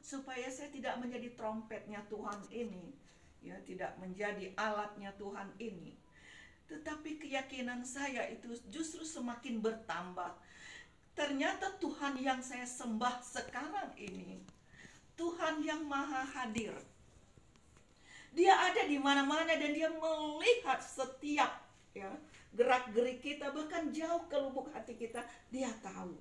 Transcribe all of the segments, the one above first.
supaya saya tidak menjadi trompetnya Tuhan ini, ya, tidak menjadi alatnya Tuhan ini. Tetapi keyakinan saya itu justru semakin bertambah. Ternyata Tuhan yang saya sembah sekarang ini, Tuhan yang maha hadir. Dia ada di mana-mana dan dia melihat setiap, ya, gerak-gerik kita, bahkan jauh ke lubuk hati kita, dia tahu.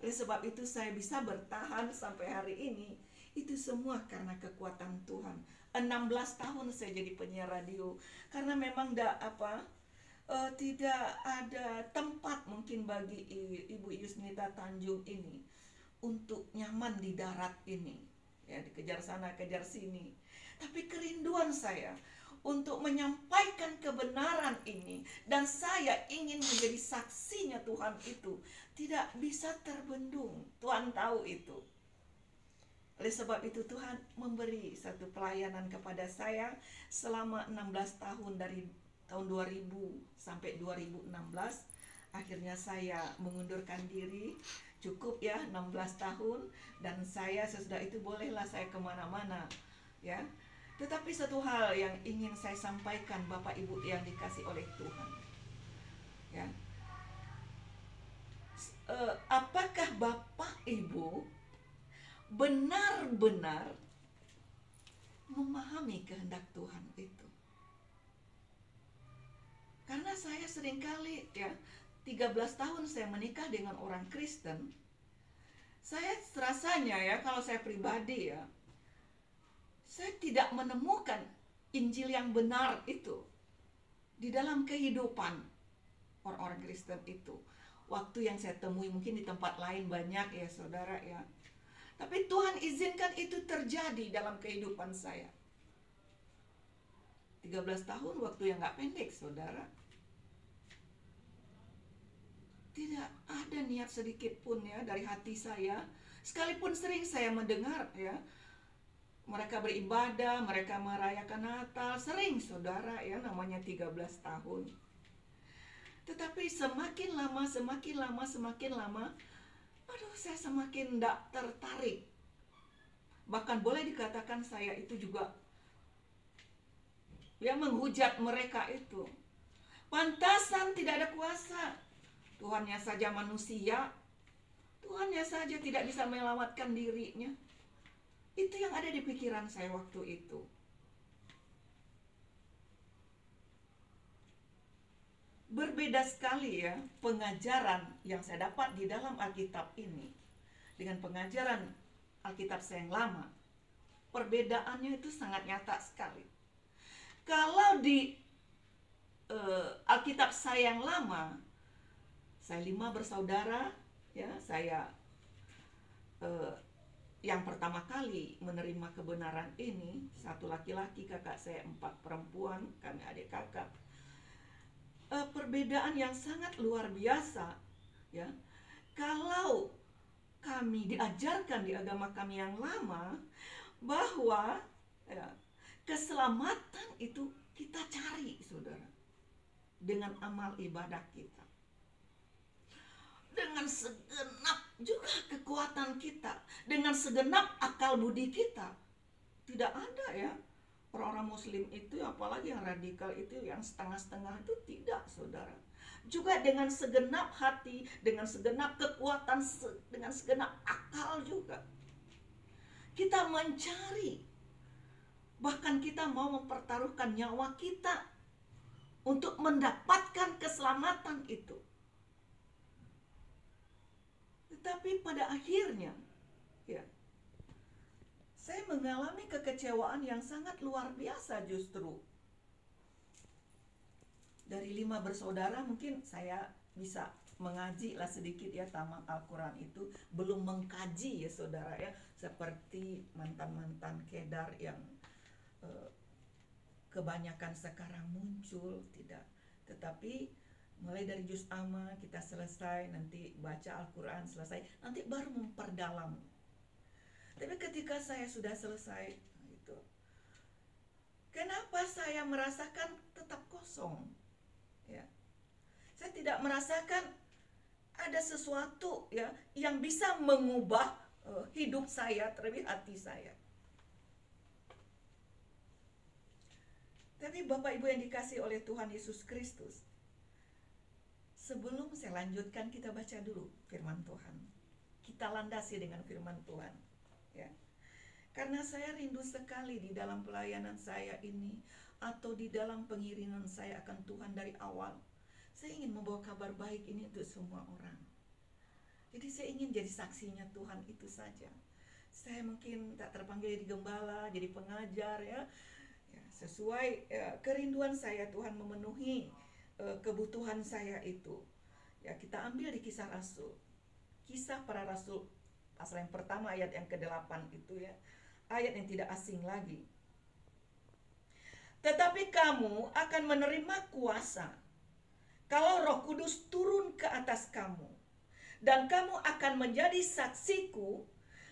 Oleh sebab itu saya bisa bertahan sampai hari ini. Itu semua karena kekuatan Tuhan. 16 tahun saya jadi penyiar radio. Karena memang tidak ada tempat mungkin bagi Ibu Yusnita Tanjung ini untuk nyaman di darat ini, ya, dikejar sana kejar sini. Tapi kerinduan saya untuk menyampaikan kebenaran ini, dan saya ingin menjadi saksinya Tuhan itu, tidak bisa terbendung. Tuhan tahu itu. Oleh sebab itu Tuhan memberi satu pelayanan kepada saya selama 16 tahun, dari tahun 2000 sampai 2016. Akhirnya saya mengundurkan diri. Cukup ya 16 tahun, dan saya sesudah itu bolehlah saya kemana-mana, ya. Tetapi satu hal yang ingin saya sampaikan, Bapak Ibu yang dikasih oleh Tuhan, ya, apakah Bapak Ibu benar-benar memahami kehendak Tuhan itu? Karena saya seringkali, ya, 13 tahun saya menikah dengan orang Kristen. Saya rasanya, ya, kalau saya pribadi, ya, saya tidak menemukan Injil yang benar itu di dalam kehidupan orang-orang Kristen itu. Waktu yang saya temui mungkin di tempat lain banyak, ya saudara, ya. Tapi Tuhan izinkan itu terjadi dalam kehidupan saya. 13 tahun waktu yang gak pendek, saudara. Tidak ada niat sedikit pun, ya, dari hati saya. Sekalipun sering saya mendengar, ya, mereka beribadah, mereka merayakan Natal, sering, saudara, ya, namanya 13 tahun. Tetapi semakin lama, aduh, saya semakin tidak tertarik. Bahkan boleh dikatakan saya itu juga, ya, menghujat mereka itu. Pantasan tidak ada kuasa. Tuhannya saja manusia, Tuhannya saja tidak bisa menyelamatkan dirinya. Itu yang ada di pikiran saya waktu itu. Berbeda sekali, ya, pengajaran yang saya dapat di dalam Alkitab ini dengan pengajaran Alkitab saya yang lama. Perbedaannya itu sangat nyata sekali. Kalau di Alkitab saya yang lama, saya 5 bersaudara, ya, saya yang pertama kali menerima kebenaran ini, 1 laki-laki, kakak saya 4 perempuan, kami adik kakak. Perbedaan yang sangat luar biasa, ya. Kalau kami diajarkan di agama kami yang lama bahwa, ya, keselamatan itu kita cari, saudara, dengan amal ibadah kita, dengan segenap juga kekuatan kita, dengan segenap akal budi kita. Tidak ada, ya, orang-orang Muslim itu, apalagi yang radikal itu, yang setengah-setengah itu, tidak, saudara. Juga dengan segenap hati, dengan segenap kekuatan, dengan segenap akal juga. Kita mencari, bahkan kita mau mempertaruhkan nyawa kita untuk mendapatkan keselamatan itu. Tetapi pada akhirnya, ya, saya mengalami kekecewaan yang sangat luar biasa justru. Dari 5 bersaudara mungkin saya bisa mengaji lah sedikit, ya, tamat Al-Quran itu. Belum mengkaji, ya saudara, ya, seperti mantan-mantan kedar yang kebanyakan sekarang muncul, tidak. Tetapi mulai dari juz amma kita selesai, nanti baca Al-Quran selesai, nanti baru memperdalam. Tapi ketika saya sudah selesai itu, kenapa saya merasakan tetap kosong, ya? Saya tidak merasakan ada sesuatu, ya, yang bisa mengubah hidup saya, terlebih hati saya. Tapi Bapak Ibu yang dikasih oleh Tuhan Yesus Kristus, sebelum saya lanjutkan, kita baca dulu firman Tuhan. Kita landasi dengan firman Tuhan, ya. Karena saya rindu sekali di dalam pelayanan saya ini, atau di dalam pengiriman saya akan Tuhan dari awal, saya ingin membawa kabar baik ini untuk semua orang. Jadi saya ingin jadi saksinya Tuhan itu saja. Saya mungkin tak terpanggil jadi gembala, jadi pengajar, ya. Sesuai kerinduan saya, Tuhan memenuhi kebutuhan saya itu. Ya, kita ambil di Kisah Rasul. Kisah Para Rasul pasal yang pertama ayat yang ke-8 itu, ya. Ayat yang tidak asing lagi. Tetapi kamu akan menerima kuasa kalau Roh Kudus turun ke atas kamu, dan kamu akan menjadi saksiku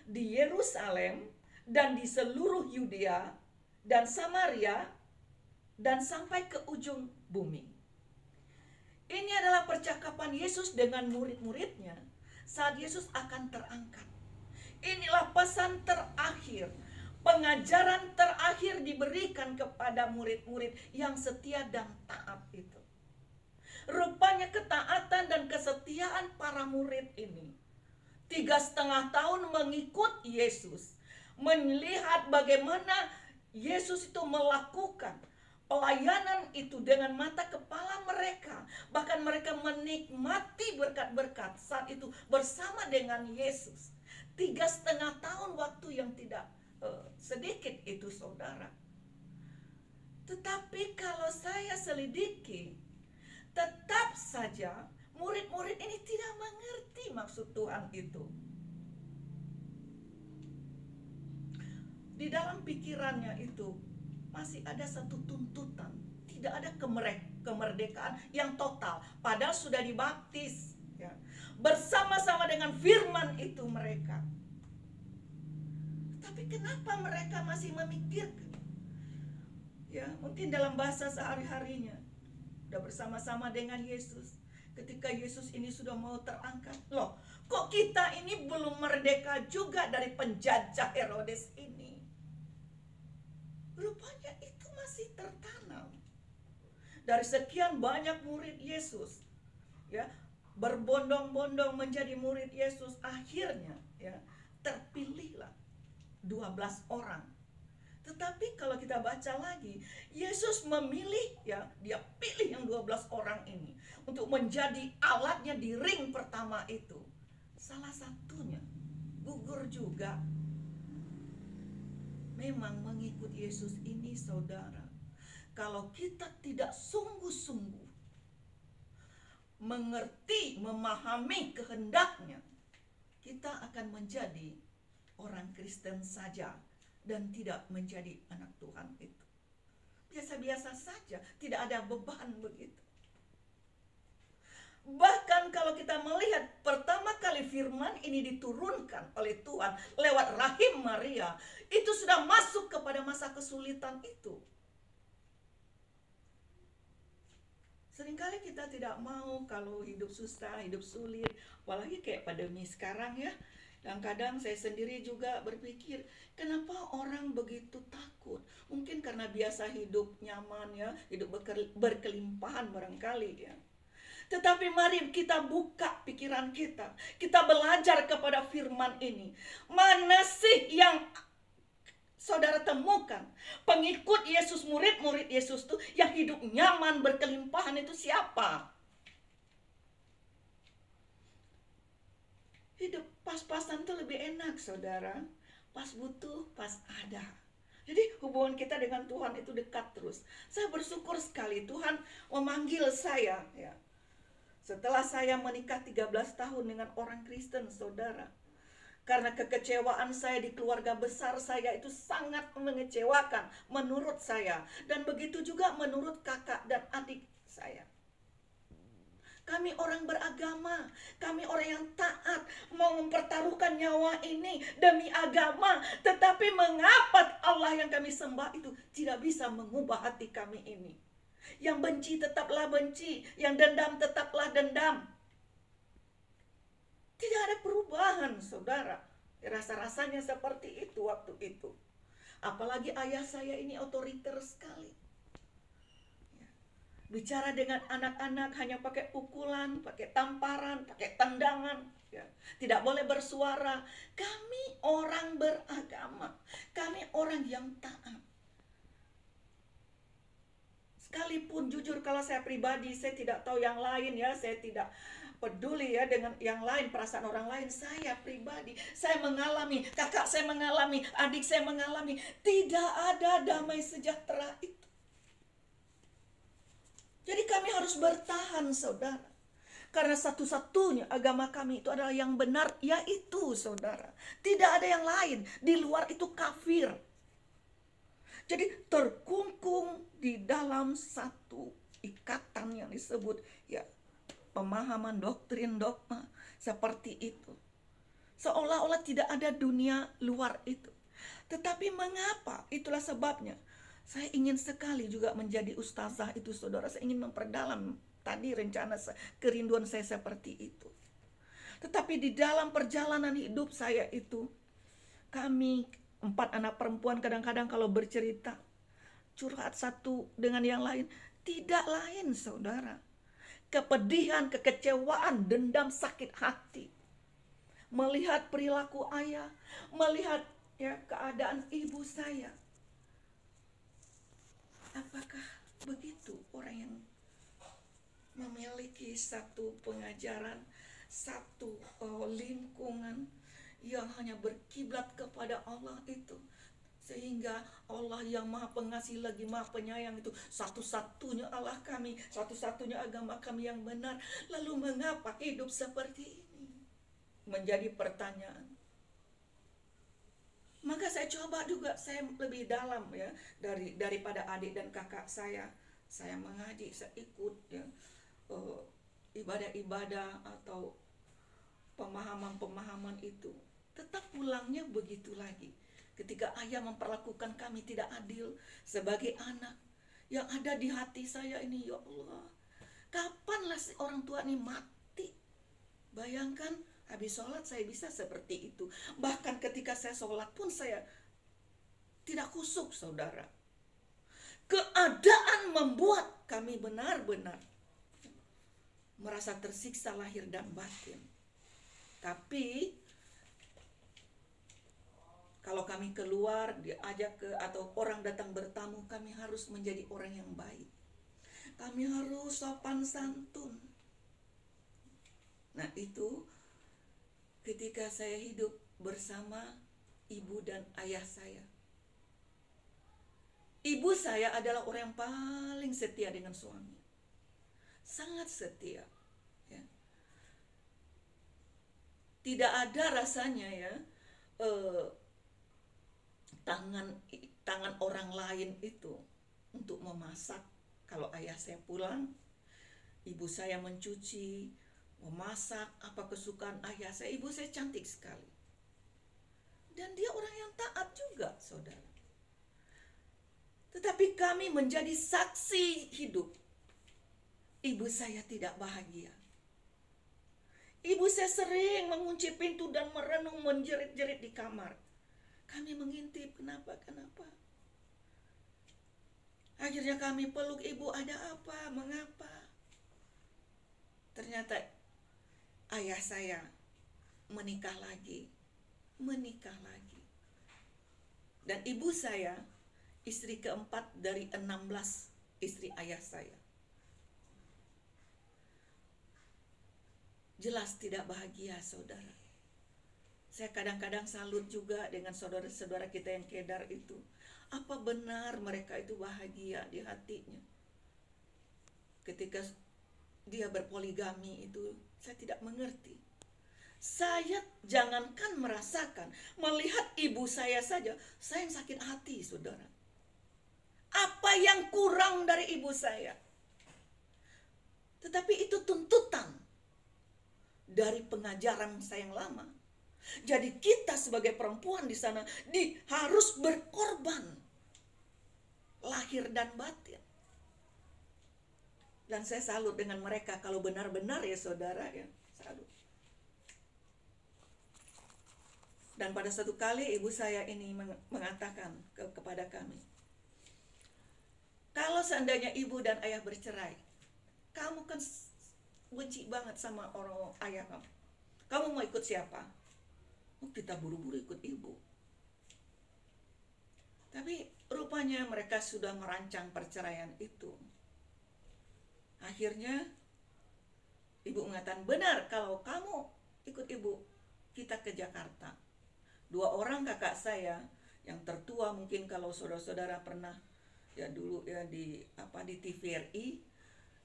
di Yerusalem dan di seluruh Yudea dan Samaria dan sampai ke ujung bumi. Ini adalah percakapan Yesus dengan murid-muridnya saat Yesus akan terangkat. Inilah pesan terakhir, pengajaran terakhir diberikan kepada murid-murid yang setia dan taat itu. Rupanya ketaatan dan kesetiaan para murid ini 3,5 tahun mengikut Yesus, melihat bagaimana Yesus itu melakukan pelayanan itu dengan mata kepala mereka. Bahkan mereka menikmati berkat-berkat saat itu bersama dengan Yesus. 3,5 tahun waktu yang tidak sedikit itu, saudara. Tetapi kalau saya selidiki, tetap saja murid-murid ini tidak mengerti maksud Tuhan itu. Di dalam pikirannya itu masih ada satu tuntutan, tidak ada kemerdekaan yang total, padahal sudah dibaptis, ya. Bersama-sama dengan firman itu mereka. Tapi kenapa mereka masih memikirkan? Ya, mungkin dalam bahasa sehari-harinya udah bersama-sama dengan Yesus. Ketika Yesus ini sudah mau terangkat, loh, kok kita ini belum merdeka juga dari penjajah Herodes ini? Rupanya itu masih tertanam. Dari sekian banyak murid Yesus, ya, berbondong-bondong menjadi murid Yesus, akhirnya, ya, terpilihlah 12 orang. Tetapi kalau kita baca lagi, Yesus memilih, ya, dia pilih yang 12 orang ini untuk menjadi alatnya di ring pertama itu. Salah satunya gugur juga. Memang mengikut Yesus ini, saudara, kalau kita tidak sungguh-sungguh mengerti, memahami kehendaknya, kita akan menjadi orang Kristen saja dan tidak menjadi anak Tuhan itu. Biasa-biasa saja, tidak ada beban begitu. Bahkan kalau kita melihat pertama kali firman ini diturunkan oleh Tuhan lewat rahim Maria, itu sudah masuk kepada masa kesulitan itu. Seringkali kita tidak mau kalau hidup susah, hidup sulit, apalagi kayak pandemi sekarang, ya. Dan kadang saya sendiri juga berpikir, kenapa orang begitu takut? Mungkin karena biasa hidup nyaman, ya, hidup berkelimpahan barangkali, ya. Tetapi mari kita buka pikiran kita. Kita belajar kepada firman ini. Mana sih yang saudara temukan? Pengikut Yesus, murid-murid Yesus tuh yang hidup nyaman, berkelimpahan itu siapa? Hidup pas-pasan tuh lebih enak, saudara. Pas butuh, pas ada. Jadi hubungan kita dengan Tuhan itu dekat terus. Saya bersyukur sekali Tuhan memanggil saya, ya. Setelah saya menikah 13 tahun dengan orang Kristen, saudara. Karena kekecewaan saya di keluarga besar saya itu sangat mengecewakan menurut saya. Dan begitu juga menurut kakak dan adik saya. Kami orang beragama, kami orang yang taat, mau mempertaruhkan nyawa ini demi agama. Tetapi mengapa Allah yang kami sembah itu tidak bisa mengubah hati kami ini? Yang benci tetaplah benci, yang dendam tetaplah dendam. Tidak ada perubahan, saudara. Rasa-rasanya seperti itu waktu itu. Apalagi ayah saya ini otoriter sekali. Bicara dengan anak-anak hanya pakai pukulan, pakai tamparan, pakai tendangan. Ya. Tidak boleh bersuara. Kami orang beragama. Kami orang yang taat. Sekalipun jujur kalau saya pribadi, saya tidak tahu yang lain ya. Saya tidak peduli ya dengan yang lain, perasaan orang lain. Saya pribadi, saya mengalami, kakak saya mengalami, adik saya mengalami. Tidak ada damai sejahtera itu. Jadi kami harus bertahan, saudara. Karena satu-satunya agama kami itu adalah yang benar, yaitu, saudara. Tidak ada yang lain. Di luar itu kafir. Jadi terkungkung di dalam satu ikatan yang disebut ya pemahaman doktrin dogma seperti itu. Seolah-olah tidak ada dunia luar itu. Tetapi mengapa? Itulah sebabnya saya ingin sekali juga menjadi ustazah itu, saudara. Saya ingin memperdalam tadi rencana kerinduan saya seperti itu. Tetapi di dalam perjalanan hidup saya itu, kami 4 anak perempuan kadang-kadang kalau bercerita, curhat satu dengan yang lain. Tidak lain, saudara. Kepedihan, kekecewaan, dendam, sakit hati. Melihat perilaku ayah, melihat ya keadaan ibu saya. Apakah begitu orang yang memiliki satu pengajaran, satu lingkungan yang hanya berkiblat kepada Allah itu, sehingga Allah yang maha pengasih lagi maha penyayang itu satu-satunya Allah kami, satu-satunya agama kami yang benar. Lalu mengapa hidup seperti ini? Menjadi pertanyaan. Maka saya coba juga, saya lebih dalam ya daripada adik dan kakak saya. Saya mengaji, saya ikut ya ibadah-ibadah atau pemahaman-pemahaman itu. Tetap pulangnya begitu lagi. Ketika ayah memperlakukan kami tidak adil sebagai anak, yang ada di hati saya ini, ya Allah, kapanlah si orang tua ini mati? Bayangkan, habis sholat saya bisa seperti itu. Bahkan ketika saya sholat pun saya tidak khusyuk, saudara. Keadaan membuat kami benar-benar merasa tersiksa lahir dan batin. Tapi kalau kami keluar, diajak ke atau orang datang bertamu, kami harus menjadi orang yang baik. Kami harus sopan santun. Nah, itu ketika saya hidup bersama ibu dan ayah saya. Ibu saya adalah orang yang paling setia dengan suami. Sangat setia. Ya. Tidak ada rasanya ya tangan orang lain itu untuk memasak. Kalau ayah saya pulang, ibu saya mencuci, memasak apa kesukaan ayah saya. Ibu saya cantik sekali. Dan dia orang yang taat juga, saudara. Tetapi kami menjadi saksi hidup. Ibu saya tidak bahagia. Ibu saya sering mengunci pintu dan merenung menjerit-jerit di kamar. Kami mengintip, kenapa? Akhirnya kami peluk ibu, ada apa? Mengapa? Ternyata ayah saya menikah lagi. Dan ibu saya istri keempat dari 16 istri ayah saya. Jelas tidak bahagia, saudara. Saya kadang-kadang salut juga dengan saudara-saudara kita yang kedar itu. Apa benar mereka itu bahagia di hatinya? Ketika dia berpoligami itu, saya tidak mengerti. Saya jangankan merasakan, melihat ibu saya saja, saya yang sakit hati, saudara. Apa yang kurang dari ibu saya? Tetapi itu tuntutan dari pengajaran saya yang lama. Jadi kita sebagai perempuan di sana harus berkorban lahir dan batin. Dan saya salut dengan mereka kalau benar-benar ya saudara ya, salut. Dan pada satu kali ibu saya ini mengatakan kepada kami, kalau seandainya ibu dan ayah bercerai, kamu kan benci banget sama orang ayah kamu. Kamu mau ikut siapa? Oh, kita buru-buru ikut ibu. Tapi rupanya mereka sudah merancang perceraian itu. Akhirnya ibu mengatakan, benar, kalau kamu ikut ibu, kita ke Jakarta. 2 orang kakak saya yang tertua, mungkin kalau saudara-saudara pernah ya dulu ya di TVRI,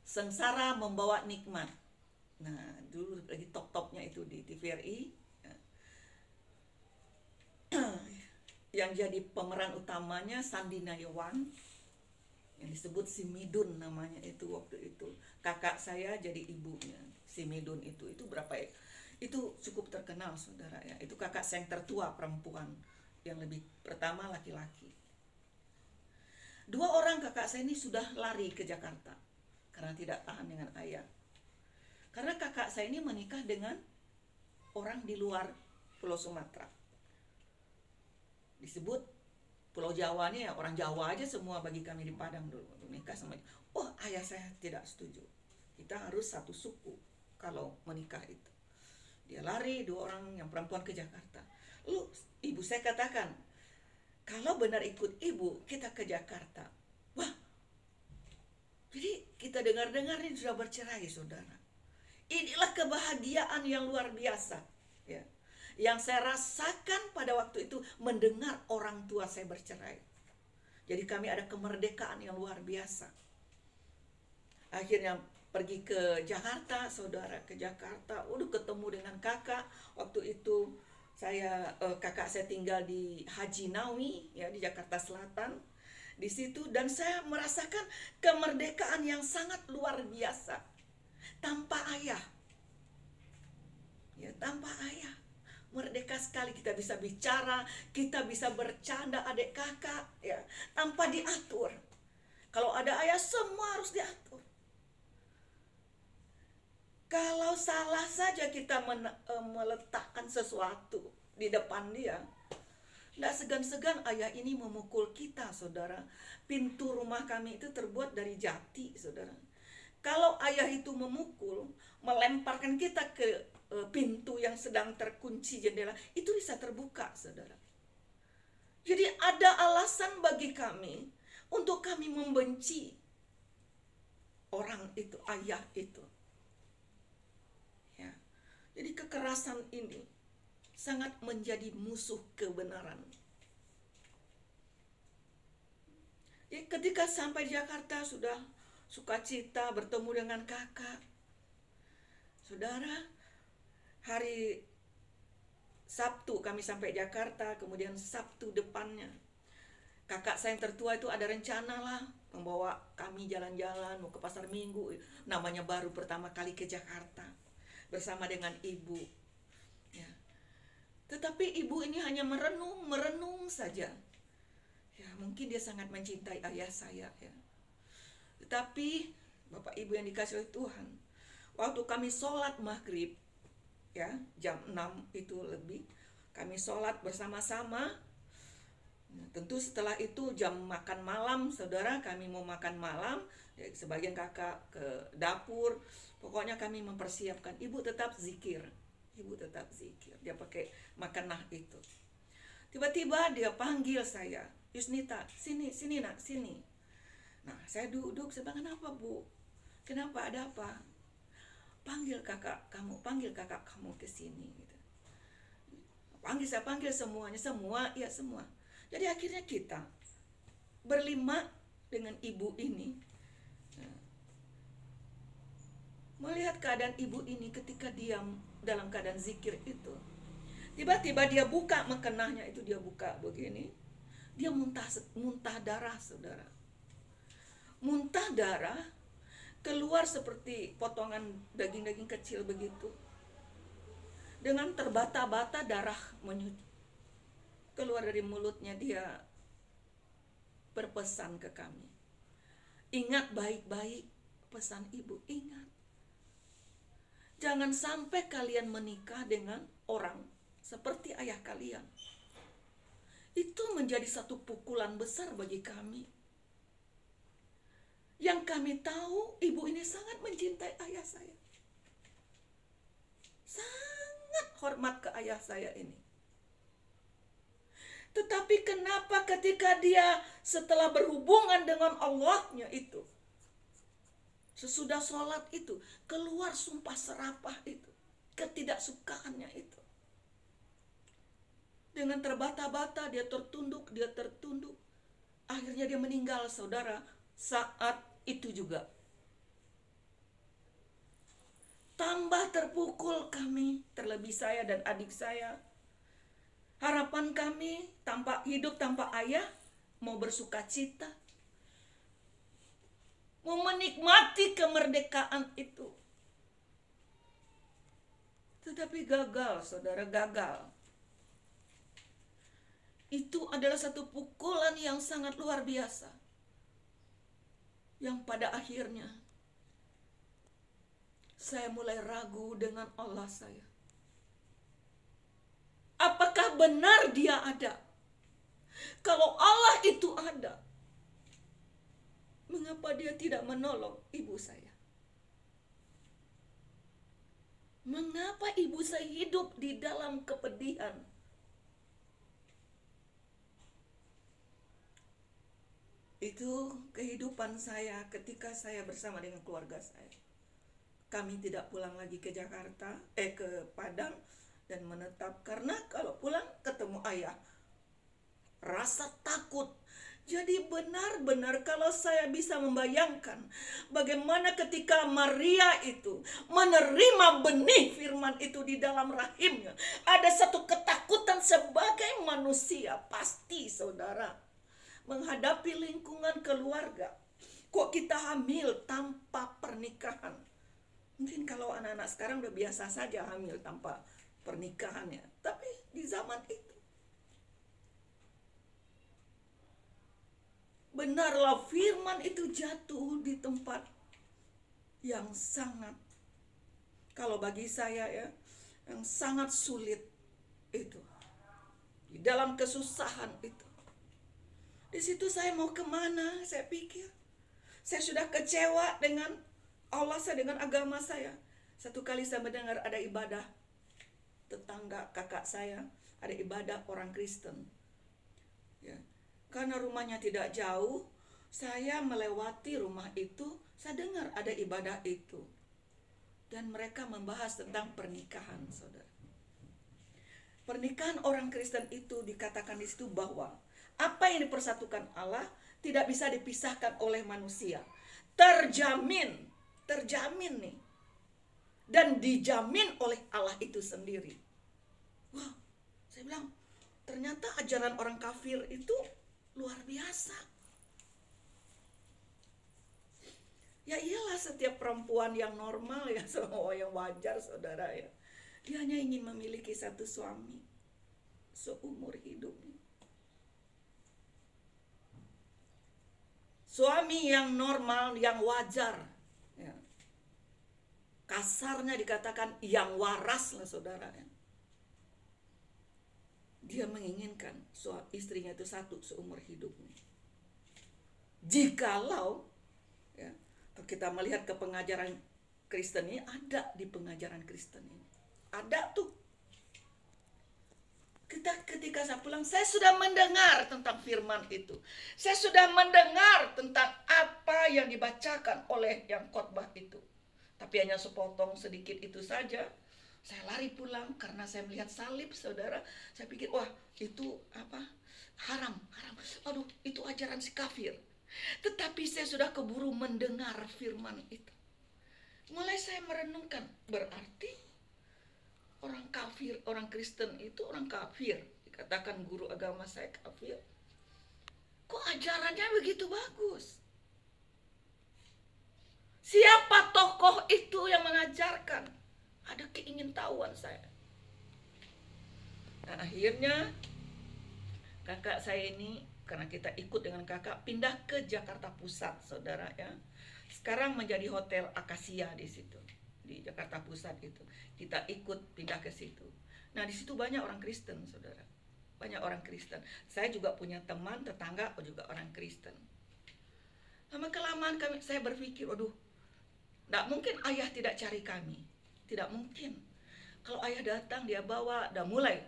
Sengsara Membawa Nikmat. Nah, dulu lagi top-topnya itu di TVRI. Yang jadi pemeran utamanya Sandi Nayawan, yang disebut si Midun namanya itu waktu itu. Kakak saya jadi ibunya si Midun itu berapa ya? Itu cukup terkenal, saudara ya. Itu kakak saya yang tertua perempuan, yang lebih pertama laki-laki. 2 orang kakak saya ini sudah lari ke Jakarta karena tidak tahan dengan ayah. Karena kakak saya ini menikah dengan orang di luar Pulau Sumatera. Disebut Pulau Jawa nih ya, orang Jawa aja semua bagi kami di Padang dulu menikah sama. Oh, ayah saya tidak setuju. Kita harus satu suku kalau menikah itu. Dia lari, 2 orang yang perempuan ke Jakarta. Lalu ibu saya katakan, kalau benar ikut ibu, kita ke Jakarta. Wah, jadi kita dengar-dengar ini sudah bercerai, saudara. Inilah kebahagiaan yang luar biasa, ya, yang saya rasakan pada waktu itu mendengar orang tua saya bercerai. Jadi kami ada kemerdekaan yang luar biasa. Akhirnya pergi ke Jakarta, saudara, ke Jakarta. Udah ketemu dengan kakak. Waktu itu kakak saya tinggal di Haji Nawi ya, di Jakarta Selatan. Di situ, dan saya merasakan kemerdekaan yang sangat luar biasa. Tanpa ayah. Ya, tanpa ayah. Merdeka sekali, kita bisa bicara, kita bisa bercanda adik kakak ya, tanpa diatur. Kalau ada ayah semua harus diatur. Kalau salah saja kita meletakkan sesuatu di depan dia, tidak segan-segan ayah ini memukul kita, saudara. Pintu rumah kami itu terbuat dari jati, saudara. Kalau ayah itu memukul, melemparkan kita ke pintu yang sedang terkunci jendela, itu bisa terbuka, saudara. Jadi ada alasan bagi kami untuk kami membenci orang itu, ayah itu. Jadi kekerasan ini sangat menjadi musuh kebenaran. Jadi ketika sampai Jakarta sudah sukacita bertemu dengan kakak. Saudara, hari Sabtu kami sampai Jakarta, kemudian Sabtu depannya kakak saya yang tertua itu ada rencana lah membawa kami jalan-jalan, mau ke pasar Minggu, namanya baru pertama kali ke Jakarta bersama dengan ibu ya. Tetapi ibu ini hanya merenung saja ya. Mungkin dia sangat mencintai ayah saya ya. Tetapi Bapak Ibu yang dikasih oleh Tuhan, waktu kami sholat maghrib ya, jam 6 itu lebih, kami sholat bersama-sama. Tentu setelah itu jam makan malam, saudara, kami mau makan malam ya, sebagian kakak ke dapur. Pokoknya kami mempersiapkan. Ibu tetap zikir. Dia pakai makanah itu. Tiba-tiba dia panggil saya, Yusnita, sini nak, sini. Nah, saya duduk, saya bilang, kenapa bu? Kenapa, ada apa? Panggil kakak kamu ke sini. Gitu. Saya panggil semuanya, semua. Jadi akhirnya kita berlima dengan ibu ini. Melihat keadaan ibu ini ketika diam dalam keadaan zikir itu, tiba-tiba dia buka mekenahnya itu, dia buka begini, dia muntah darah, saudara. Muntah darah, keluar seperti potongan daging-daging kecil begitu. Dengan terbata-bata darah keluar dari mulutnya. Dia berpesan ke kami, ingat baik-baik pesan ibu, ingat. Jangan sampai kalian menikah dengan orang seperti ayah kalian. Itu menjadi satu pukulan besar bagi kami. Yang kami tahu ibu ini sangat mencintai ayah saya. Sangat hormat ke ayah saya ini. Tetapi kenapa ketika dia setelah berhubungan dengan Allahnya itu, sesudah sholat itu, keluar sumpah serapah itu, ketidaksukaannya itu. Dengan terbata-bata dia tertunduk. Akhirnya dia meninggal, saudara, saat itu juga. Tambah terpukul kami, terlebih saya dan adik saya. Harapan kami hidup tanpa ayah, mau bersukacita, mau menikmati kemerdekaan itu. Tetapi gagal, saudara, gagal. Itu adalah satu pukulan yang sangat luar biasa. Yang pada akhirnya saya mulai ragu dengan Allah saya. Apakah benar dia ada? Kalau Allah itu ada, mengapa dia tidak menolong ibu saya? Mengapa ibu saya hidup di dalam kepedihan? Itu kehidupan saya ketika saya bersama dengan keluarga saya. Kami tidak pulang lagi ke Jakarta, ke Padang, dan menetap karena kalau pulang ketemu ayah, rasa takut. Jadi benar-benar kalau saya bisa membayangkan bagaimana ketika Maria itu menerima benih firman itu di dalam rahimnya, ada satu ketakutan sebagai manusia. Pasti saudara menghadapi lingkungan keluarga, kok kita hamil tanpa pernikahan. Mungkin kalau anak-anak sekarang udah biasa saja hamil tanpa pernikahannya, tapi di zaman itu benarlah firman itu jatuh di tempat yang sangat, kalau bagi saya ya, yang sangat sulit itu. Di dalam kesusahan itu. Di situ saya mau kemana? Saya pikir. Saya sudah kecewa dengan Allah saya, dengan agama saya. Satu kali saya mendengar ada ibadah tetangga kakak saya, ada ibadah orang Kristen. Ya. Karena rumahnya tidak jauh, saya melewati rumah itu, saya dengar ada ibadah itu. Dan mereka membahas tentang pernikahan, saudara. Pernikahan orang Kristen itu dikatakan di situ bahwa apa yang dipersatukan Allah tidak bisa dipisahkan oleh manusia. Terjamin nih. Dan dijamin oleh Allah itu sendiri. Wah, saya bilang, ternyata ajaran orang kafir itu luar biasa. Ya iyalah, setiap perempuan yang normal ya, semua yang wajar saudara ya, dia hanya ingin memiliki satu suami seumur hidupnya. Suami yang normal, yang wajar ya. Kasarnya dikatakan yang waras lah saudara ya. Dia menginginkan istrinya itu satu seumur hidupnya. Jikalau ya, kita melihat ke pengajaran Kristen ini, ada di pengajaran Kristen ini, ada tuh. Ketika saya pulang, saya sudah mendengar tentang firman itu. Saya sudah mendengar tentang apa yang dibacakan oleh yang khotbah itu. Tapi hanya sepotong sedikit itu saja. Saya lari pulang karena saya melihat salib, saudara. Saya pikir, wah itu apa? Haram. Aduh, itu ajaran si kafir. Tetapi saya sudah keburu mendengar firman itu. Mulai saya merenungkan, berarti orang kafir, orang Kristen itu orang kafir. Dikatakan guru agama saya kafir. Kok ajarannya begitu bagus? Siapa tokoh itu yang mengajarkan? Ada keingintahuan saya. Nah, akhirnya kakak saya ini, karena kita ikut dengan kakak, pindah ke Jakarta Pusat, saudara ya. Sekarang menjadi Hotel Akasia di situ, di Jakarta Pusat itu. Kita ikut pindah ke situ. Nah, di situ banyak orang Kristen, saudara. Banyak orang Kristen. Saya juga punya teman, tetangga juga orang Kristen. Lama kelamaan saya berpikir, waduh, tidak mungkin ayah tidak cari kami. Tidak mungkin. Kalau ayah datang, dia bawa, udah mulai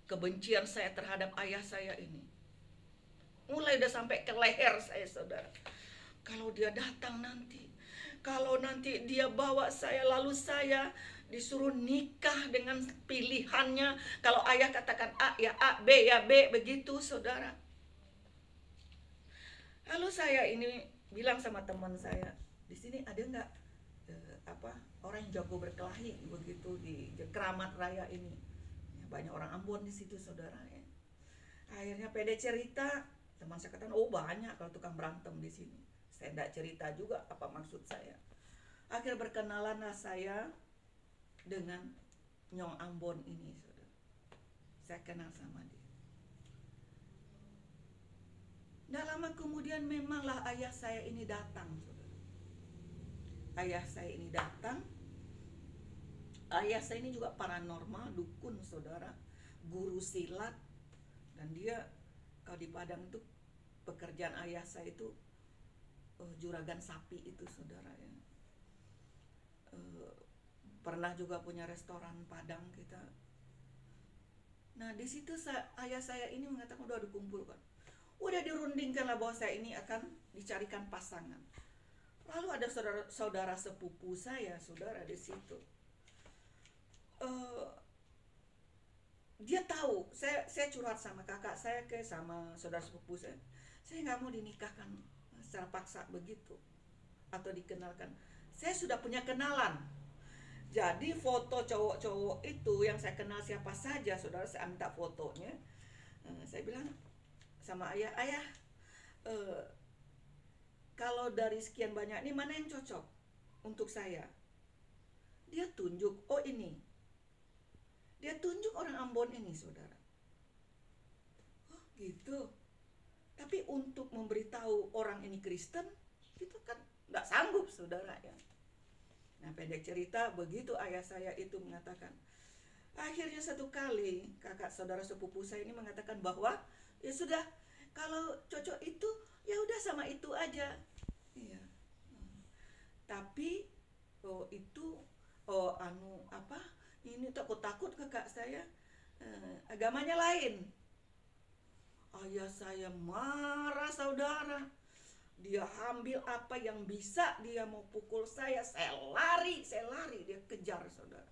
kebencian saya terhadap ayah saya ini. Mulai udah sampai ke leher saya, saudara. Kalau dia datang nanti, kalau nanti dia bawa saya, lalu saya disuruh nikah dengan pilihannya. Kalau ayah katakan A, ya A, B, ya B, begitu, saudara. Lalu saya ini bilang sama teman saya, di sini ada nggak orang yang jago berkelahi begitu di keramat raya ini? Ya, banyak orang Ambon di situ, saudara. Ya. Akhirnya pede cerita, teman saya katakan, oh banyak kalau tukang berantem di sini. Saya tidak cerita juga apa maksud saya. Akhirnya berkenalanlah saya dengan Nyong Ambon ini, saudara. Saya kenal sama dia. Tidak lama kemudian memanglah ayah saya ini datang, saudara. Ayah saya ini datang. Ayah saya ini juga paranormal, dukun, saudara, guru silat. Dan dia kalau di Padang itu pekerjaan ayah saya itu juragan sapi itu, saudara, ya. Pernah juga punya restoran Padang kita. Nah, di situ ayah saya ini mengatakan udah dikumpulkan, udah dirundingkan lah bahwa saya ini akan dicarikan pasangan. Lalu ada saudara sepupu saya, saudara, di situ. Dia tahu, saya curhat sama kakak saya, sama saudara sepupu saya nggak mau dinikahkan secara paksa begitu atau dikenalkan. Saya sudah punya kenalan. Jadi foto cowok-cowok itu yang saya kenal siapa saja, saudara, saya minta fotonya. Saya bilang sama ayah, kalau dari sekian banyak ini mana yang cocok untuk saya? Dia tunjuk, oh ini. Dia tunjuk orang Ambon ini, saudara. Oh gitu. Tapi untuk memberitahu orang ini Kristen, itu kan nggak sanggup, saudara, ya. Nah, pendek cerita, begitu ayah saya itu mengatakan. Akhirnya satu kali kakak saudara sepupu saya ini mengatakan bahwa ya sudah, kalau cocok itu ya udah sama itu aja. Iya. Tapi ini takut kakak saya agamanya lain. Ayah saya marah, saudara. Dia ambil apa yang bisa, dia mau pukul saya lari, dia kejar, saudara.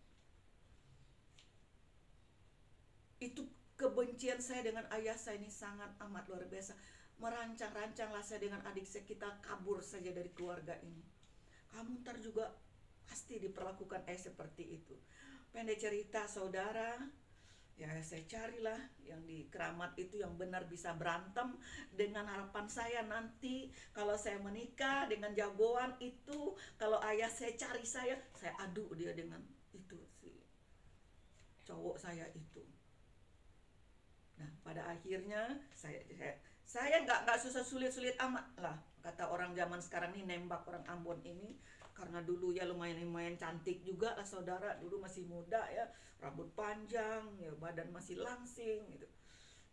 Itu kebencian saya dengan ayah saya ini sangat amat luar biasa. Merancang-rancanglah saya dengan adik saya, kita kabur saja dari keluarga ini. Kamu ntar juga pasti diperlakukan seperti itu. Pendek cerita, saudara, ya saya carilah yang di keramat itu yang benar bisa berantem, dengan harapan saya nanti kalau saya menikah dengan jagoan itu, kalau ayah saya cari saya adu dia dengan itu si cowok saya itu. Nah, pada akhirnya saya nggak susah sulit amat lah, kata orang zaman sekarang ini nembak orang Ambon ini. Karena dulu ya lumayan cantik juga lah, saudara. Dulu masih muda ya, rambut panjang, ya badan masih langsing gitu.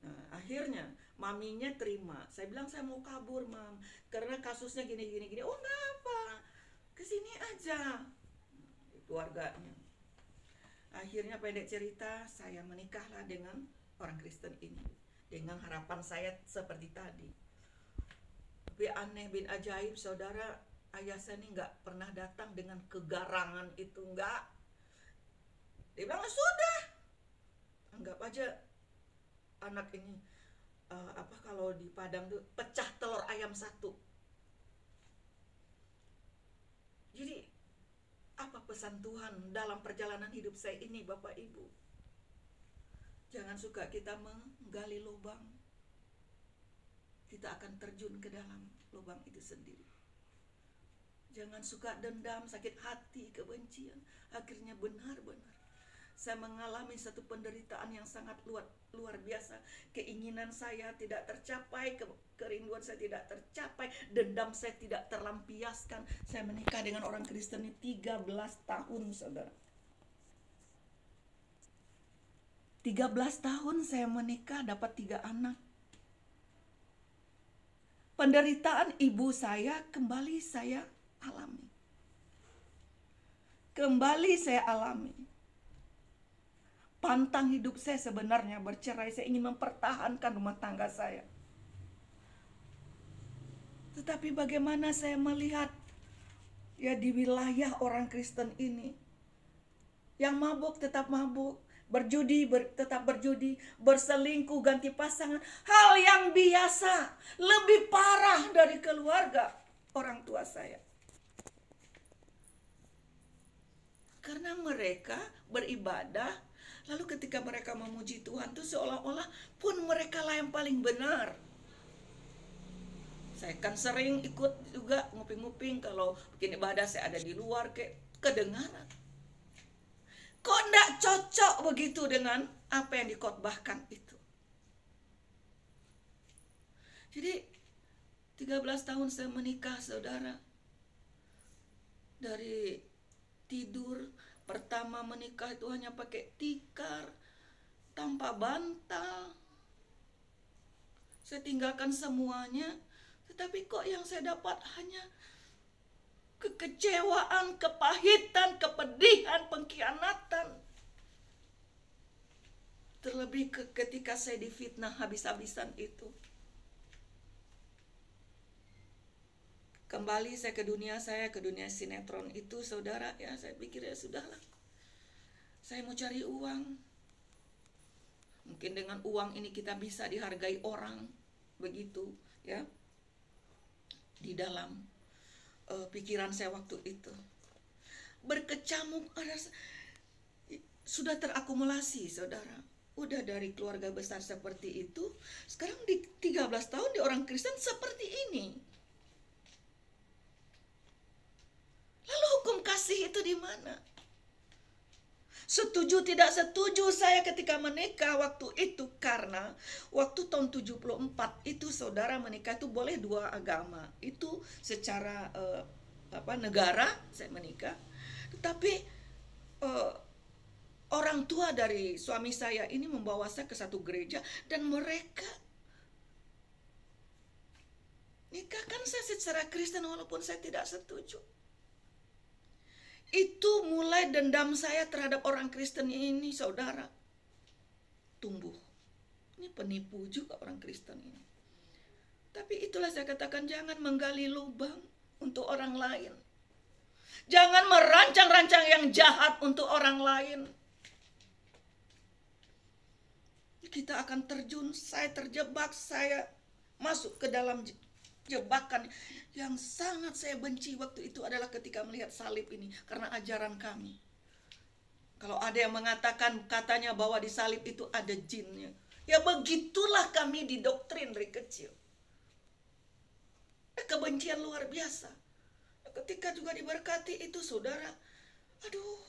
Nah, akhirnya maminya terima. Saya bilang saya mau kabur, Mam, karena kasusnya gini. Oh, enggak apa, kesini aja. Keluarganya. Akhirnya pendek cerita, saya menikahlah dengan orang Kristen ini, dengan harapan saya seperti tadi. Tapi aneh bin ajaib, saudara, ayah saya ini nggak pernah datang dengan kegarangan itu, nggak. Dia bilang sudah, anggap aja anak ini kalau di Padang tuh pecah telur ayam satu. Jadi apa pesan Tuhan dalam perjalanan hidup saya ini, Bapak Ibu? Jangan suka kita menggali lubang, kita akan terjun ke dalam lubang itu sendiri. Jangan suka dendam, sakit hati, kebencian. Akhirnya benar-benar saya mengalami satu penderitaan yang sangat luar biasa. Keinginan saya tidak tercapai, kerinduan saya tidak tercapai, dendam saya tidak terlampiaskan. Saya menikah dengan orang Kristen ini 13 tahun, saudara. 13 tahun saya menikah, dapat 3 anak. Penderitaan ibu saya kembali saya alami. Kembali saya alami. Pantang hidup saya sebenarnya bercerai. Saya ingin mempertahankan rumah tangga saya. Tetapi bagaimana saya melihat ya di wilayah orang Kristen ini, yang mabuk tetap mabuk, berjudi tetap berjudi, berselingkuh ganti pasangan, hal yang biasa, lebih parah dari keluarga orang tua saya. Karena mereka beribadah, lalu ketika mereka memuji Tuhan tuh seolah-olah pun mereka lah yang paling benar. Saya kan sering ikut juga nguping-nguping kalau bikin ibadah, saya ada di luar kayak kedengaran. Kok enggak cocok begitu dengan apa yang dikhotbahkan itu. Jadi 13 tahun saya menikah, saudara. Dari tidur pertama menikah itu hanya pakai tikar, tanpa bantal. Saya tinggalkan semuanya. Tetapi kok yang saya dapat hanya kekecewaan, kepahitan, kepedihan, pengkhianatan. Terlebih ketika saya difitnah habis-habisan itu. Kembali saya ke dunia sinetron itu, saudara. Ya, saya pikir ya sudahlah. Saya mau cari uang. Mungkin dengan uang ini kita bisa dihargai orang. Begitu, ya. Di dalam pikiran saya waktu itu berkecamuk, sudah terakumulasi, saudara. Udah dari keluarga besar seperti itu, sekarang di 13 tahun di orang Kristen seperti ini. Lalu hukum kasih itu di mana? Setuju tidak setuju saya ketika menikah waktu itu, karena waktu tahun 74 itu saudara menikah itu boleh 2 agama. Itu secara negara saya menikah. Tetapi orang tua dari suami saya ini membawa saya ke satu gereja dan mereka nikahkan saya secara Kristen walaupun saya tidak setuju. Itu mulai dendam saya terhadap orang Kristen ini, saudara, tumbuh. Ini penipu juga orang Kristen ini. Tapi itulah saya katakan, jangan menggali lubang untuk orang lain. Jangan merancang-rancang yang jahat untuk orang lain. Kita akan terjun, saya terjebak, saya masuk ke dalam jebakan yang sangat saya benci waktu itu adalah ketika melihat salib ini, karena ajaran kami. Kalau ada yang mengatakan katanya bahwa di salib itu ada jinnya, ya begitulah kami didoktrin dari kecil. Kebencian luar biasa. Ketika juga diberkati itu, saudara, aduh,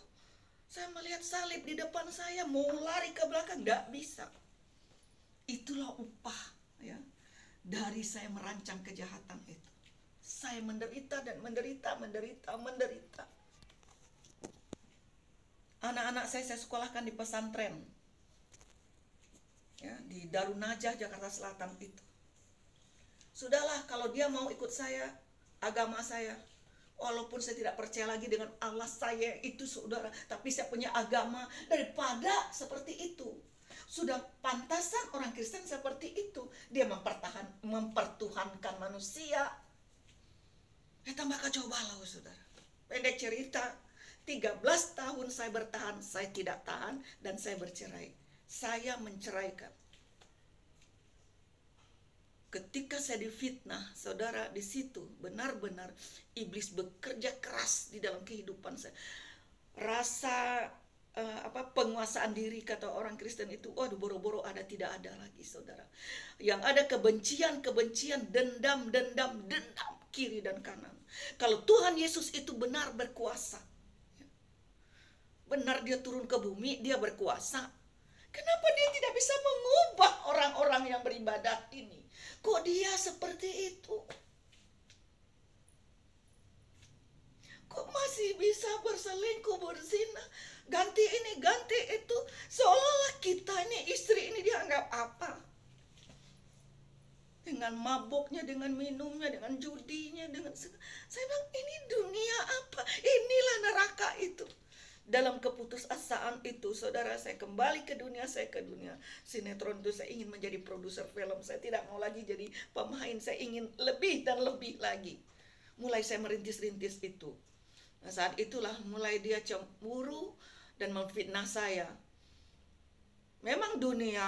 saya melihat salib di depan saya, mau lari ke belakang, tidak bisa. Itulah upah, ya, dari saya merancang kejahatan itu. Saya menderita dan menderita. Anak-anak saya sekolahkan di pesantren, ya, di Darun Najah, Jakarta Selatan itu. Sudahlah, kalau dia mau ikut saya, agama saya, walaupun saya tidak percaya lagi dengan Allah saya itu, saudara, tapi saya punya agama, daripada seperti itu. Sudah pantasan orang Kristen seperti itu. Dia mempertuhankan manusia. Ya, tambah kacau balau, saudara. Pendek cerita, 13 tahun saya bertahan, saya tidak tahan, dan saya bercerai. Saya menceraikan. Ketika saya difitnah, saudara, di situ benar-benar iblis bekerja keras di dalam kehidupan saya. Rasa penguasaan diri kata orang Kristen itu, waduh, boro-boro ada, tidak ada lagi, saudara. Yang ada kebencian, dendam kiri dan kanan. Kalau Tuhan Yesus itu benar berkuasa, benar dia turun ke bumi, dia berkuasa, kenapa dia tidak bisa mengubah orang-orang yang beribadah ini? Kok dia seperti itu? Kok masih bisa berselingkuh, berzina, ganti ini, ganti itu. Seolah-olah kita ini, istri ini dianggap apa? Dengan maboknya, dengan minumnya, dengan judinya, dengan saya bilang, ini dunia apa? Inilah neraka itu. Dalam keputusasaan itu, saudara, saya kembali ke dunia, saya ke dunia sinetron itu. Saya ingin menjadi produser film. Saya tidak mau lagi jadi pemain. Saya ingin lebih dan lebih lagi. Mulai saya merintis-rintis itu. Nah, saat itulah mulai dia cemburu dan memfitnah saya. Memang dunia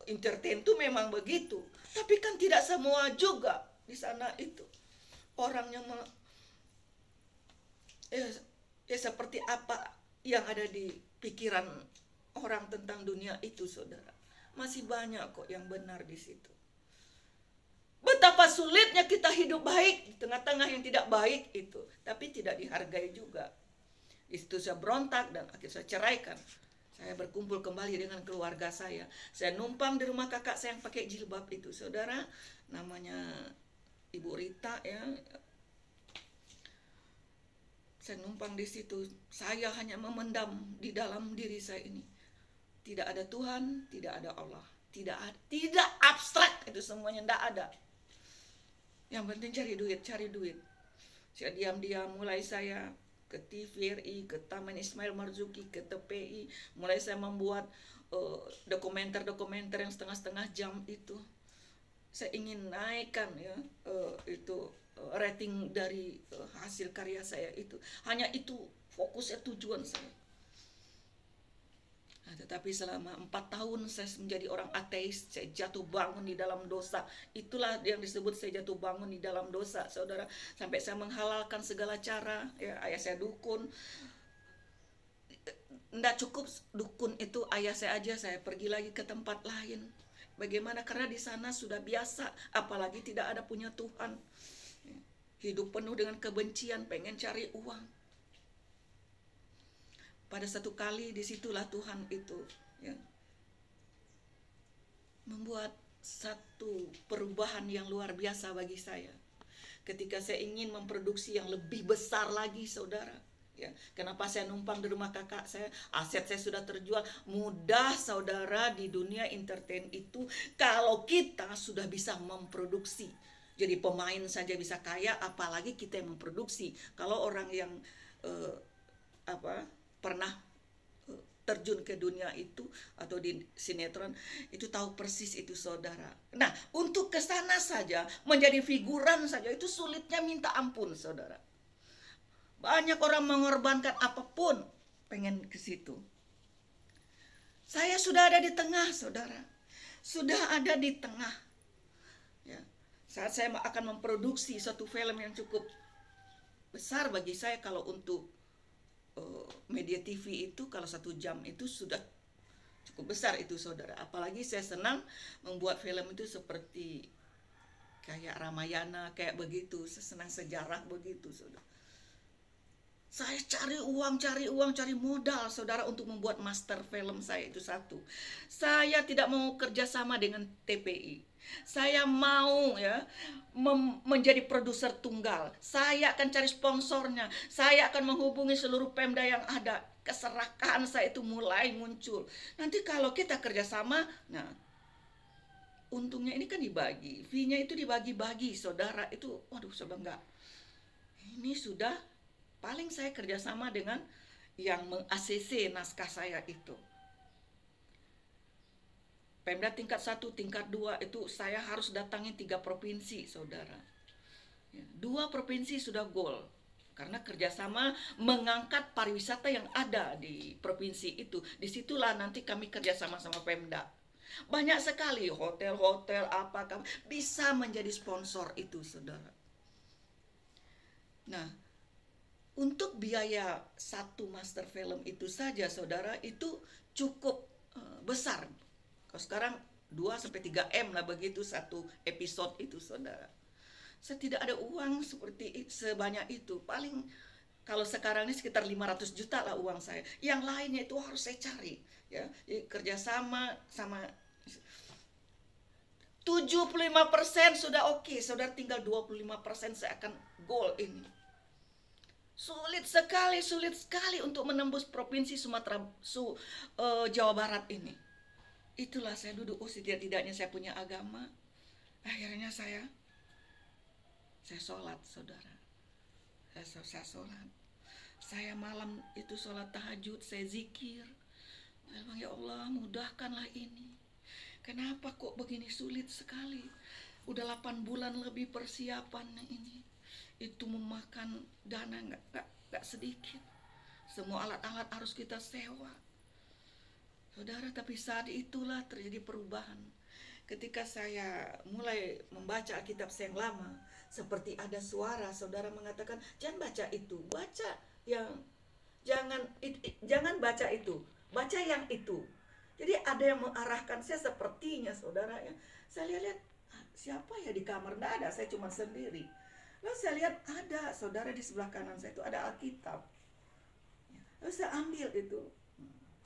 entertain itu memang begitu. Tapi kan tidak semua juga di sana itu. Orangnya seperti apa yang ada di pikiran orang tentang dunia itu, saudara. Masih banyak kok yang benar di situ. Betapa sulitnya kita hidup baik di tengah-tengah yang tidak baik itu, tapi tidak dihargai juga. Di situ saya berontak dan akhirnya saya ceraikan. Saya berkumpul kembali dengan keluarga saya. Saya numpang di rumah kakak saya yang pakai jilbab itu, saudara. Namanya Ibu Rita ya. Saya numpang di situ. Saya hanya memendam di dalam diri saya ini. Tidak ada Tuhan, tidak ada Allah. Tidak abstrak itu semuanya, tidak ada. Yang penting cari duit, cari duit. Saya diam-diam mulai saya ke TVRI, ke Taman Ismail Marzuki, ke TPI. Mulai saya membuat dokumenter-dokumenter yang setengah-setengah jam itu. Saya ingin naikkan ya rating dari hasil karya saya itu. Hanya itu fokusnya, tujuan saya. Nah, tetapi selama 4 tahun saya menjadi orang ateis, saya jatuh bangun di dalam dosa. Itulah yang disebut saya jatuh bangun di dalam dosa, saudara. Sampai saya menghalalkan segala cara. Ya, ayah saya dukun. Nggak cukup dukun itu ayah saya aja, saya pergi lagi ke tempat lain. Bagaimana? Karena di sana sudah biasa, apalagi tidak ada punya Tuhan. Hidup penuh dengan kebencian, pengen cari uang. Pada satu kali disitulah Tuhan itu ya, membuat satu perubahan yang luar biasa bagi saya. Ketika saya ingin memproduksi yang lebih besar lagi, saudara. Ya, kenapa saya numpang di rumah kakak saya? Aset saya sudah terjual. Mudah, saudara, di dunia entertain itu kalau kita sudah bisa memproduksi. Jadi pemain saja bisa kaya, apalagi kita yang memproduksi. Kalau orang yang pernah terjun ke dunia itu atau di sinetron itu tahu persis itu, saudara. Nah, untuk ke sana saja menjadi figuran saja itu sulitnya minta ampun, saudara. Banyak orang mengorbankan apapun pengen ke situ. Saya sudah ada di tengah, saudara. Sudah ada di tengah. Ya. Saat saya akan memproduksi satu film yang cukup besar bagi saya, kalau untuk media TV itu kalau 1 jam itu sudah cukup besar itu, saudara. Apalagi saya senang membuat film itu seperti kayak Ramayana, kayak begitu. Saya senang sejarah begitu, saudara. Saya cari uang, cari modal, saudara, untuk membuat master film saya itu satu. Saya tidak mau kerjasama dengan TPI. Saya mau ya menjadi produser tunggal. Saya akan cari sponsornya. Saya akan menghubungi seluruh Pemda yang ada. Keserakahan saya itu mulai muncul. Nanti kalau kita kerjasama, nah untungnya ini kan dibagi, fee-nya itu dibagi-bagi, saudara. Itu, waduh, saya enggak. Ini sudah paling saya kerjasama dengan yang meng-ACC naskah saya itu. Pemda tingkat 1, tingkat 2 itu saya harus datangi 3 provinsi, saudara. 2 provinsi sudah goal. Karena kerjasama mengangkat pariwisata yang ada di provinsi itu. Disitulah nanti kami kerjasama sama Pemda. Banyak sekali hotel-hotel apakah bisa menjadi sponsor itu, saudara. Nah, untuk biaya satu master film itu saja, saudara, itu cukup besar. Kalau sekarang 2-3 M lah begitu satu episode itu, saudara. Saya tidak ada uang sebanyak itu. Paling kalau sekarang ini sekitar 500 juta lah uang saya. Yang lainnya itu harus saya cari. Ya, kerjasama sama 75% sudah oke, saudara, tinggal 25% saya akan goal ini. sulit sekali untuk menembus provinsi Jawa Barat ini. Itulah saya duduk, setidak-tidaknya saya punya agama. Akhirnya saya sholat, saudara. Saya sholat. Saya malam itu sholat tahajud, saya zikir. Saya bilang, ya Allah, mudahkanlah ini. Kenapa kok begini sulit sekali? Udah 8 bulan lebih persiapan ini. Itu memakan dana nggak sedikit. Semua alat-alat harus kita sewa. Saudara, tapi saat itulah terjadi perubahan. Ketika saya mulai membaca Alkitab yang lama, seperti ada suara saudara mengatakan, jangan baca itu, baca yang jangan baca itu, baca yang itu. Jadi ada yang mengarahkan saya, sepertinya saudara ya. Saya lihat siapa ya di kamar, enggak ada, saya cuma sendiri. Lalu saya lihat ada saudara di sebelah kanan saya itu ada Alkitab. Lalu saya ambil itu,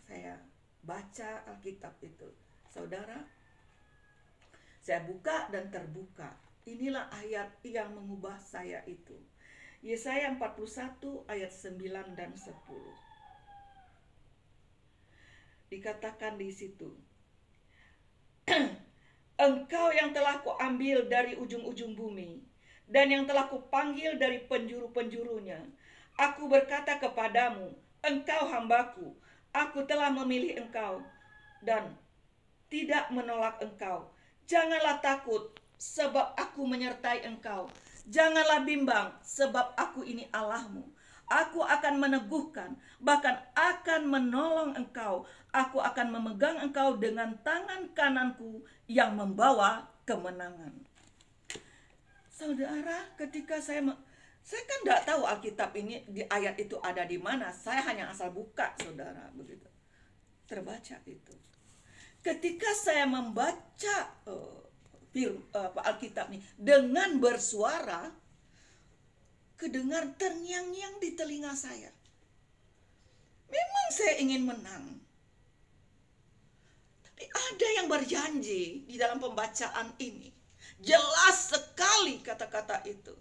saya baca Alkitab itu, saudara. Saya buka dan terbuka. Inilah ayat yang mengubah saya itu. Yesaya 41 ayat 9 dan 10. Dikatakan di situ, Engkau yang telah kuambil dari ujung-ujung bumi, dan yang telah kupanggil dari penjuru-penjurunya. Aku berkata kepadamu, engkau hambaku, aku telah memilih engkau, dan tidak menolak engkau. Janganlah takut, sebab aku menyertai engkau. Janganlah bimbang, sebab aku ini Allahmu. Aku akan meneguhkan, bahkan akan menolong engkau. Aku akan memegang engkau dengan tangan kananku yang membawa kemenangan. Saudara, ketika saya kan tidak tahu Alkitab ini di ayat itu ada di mana. Saya hanya asal buka, saudara, begitu. Terbaca itu. Ketika saya membaca Alkitab ini dengan bersuara, kedengar terngiang-ngiang di telinga saya. Memang saya ingin menang. Tapi ada yang berjanji di dalam pembacaan ini. Jelas sekali kata-kata itu.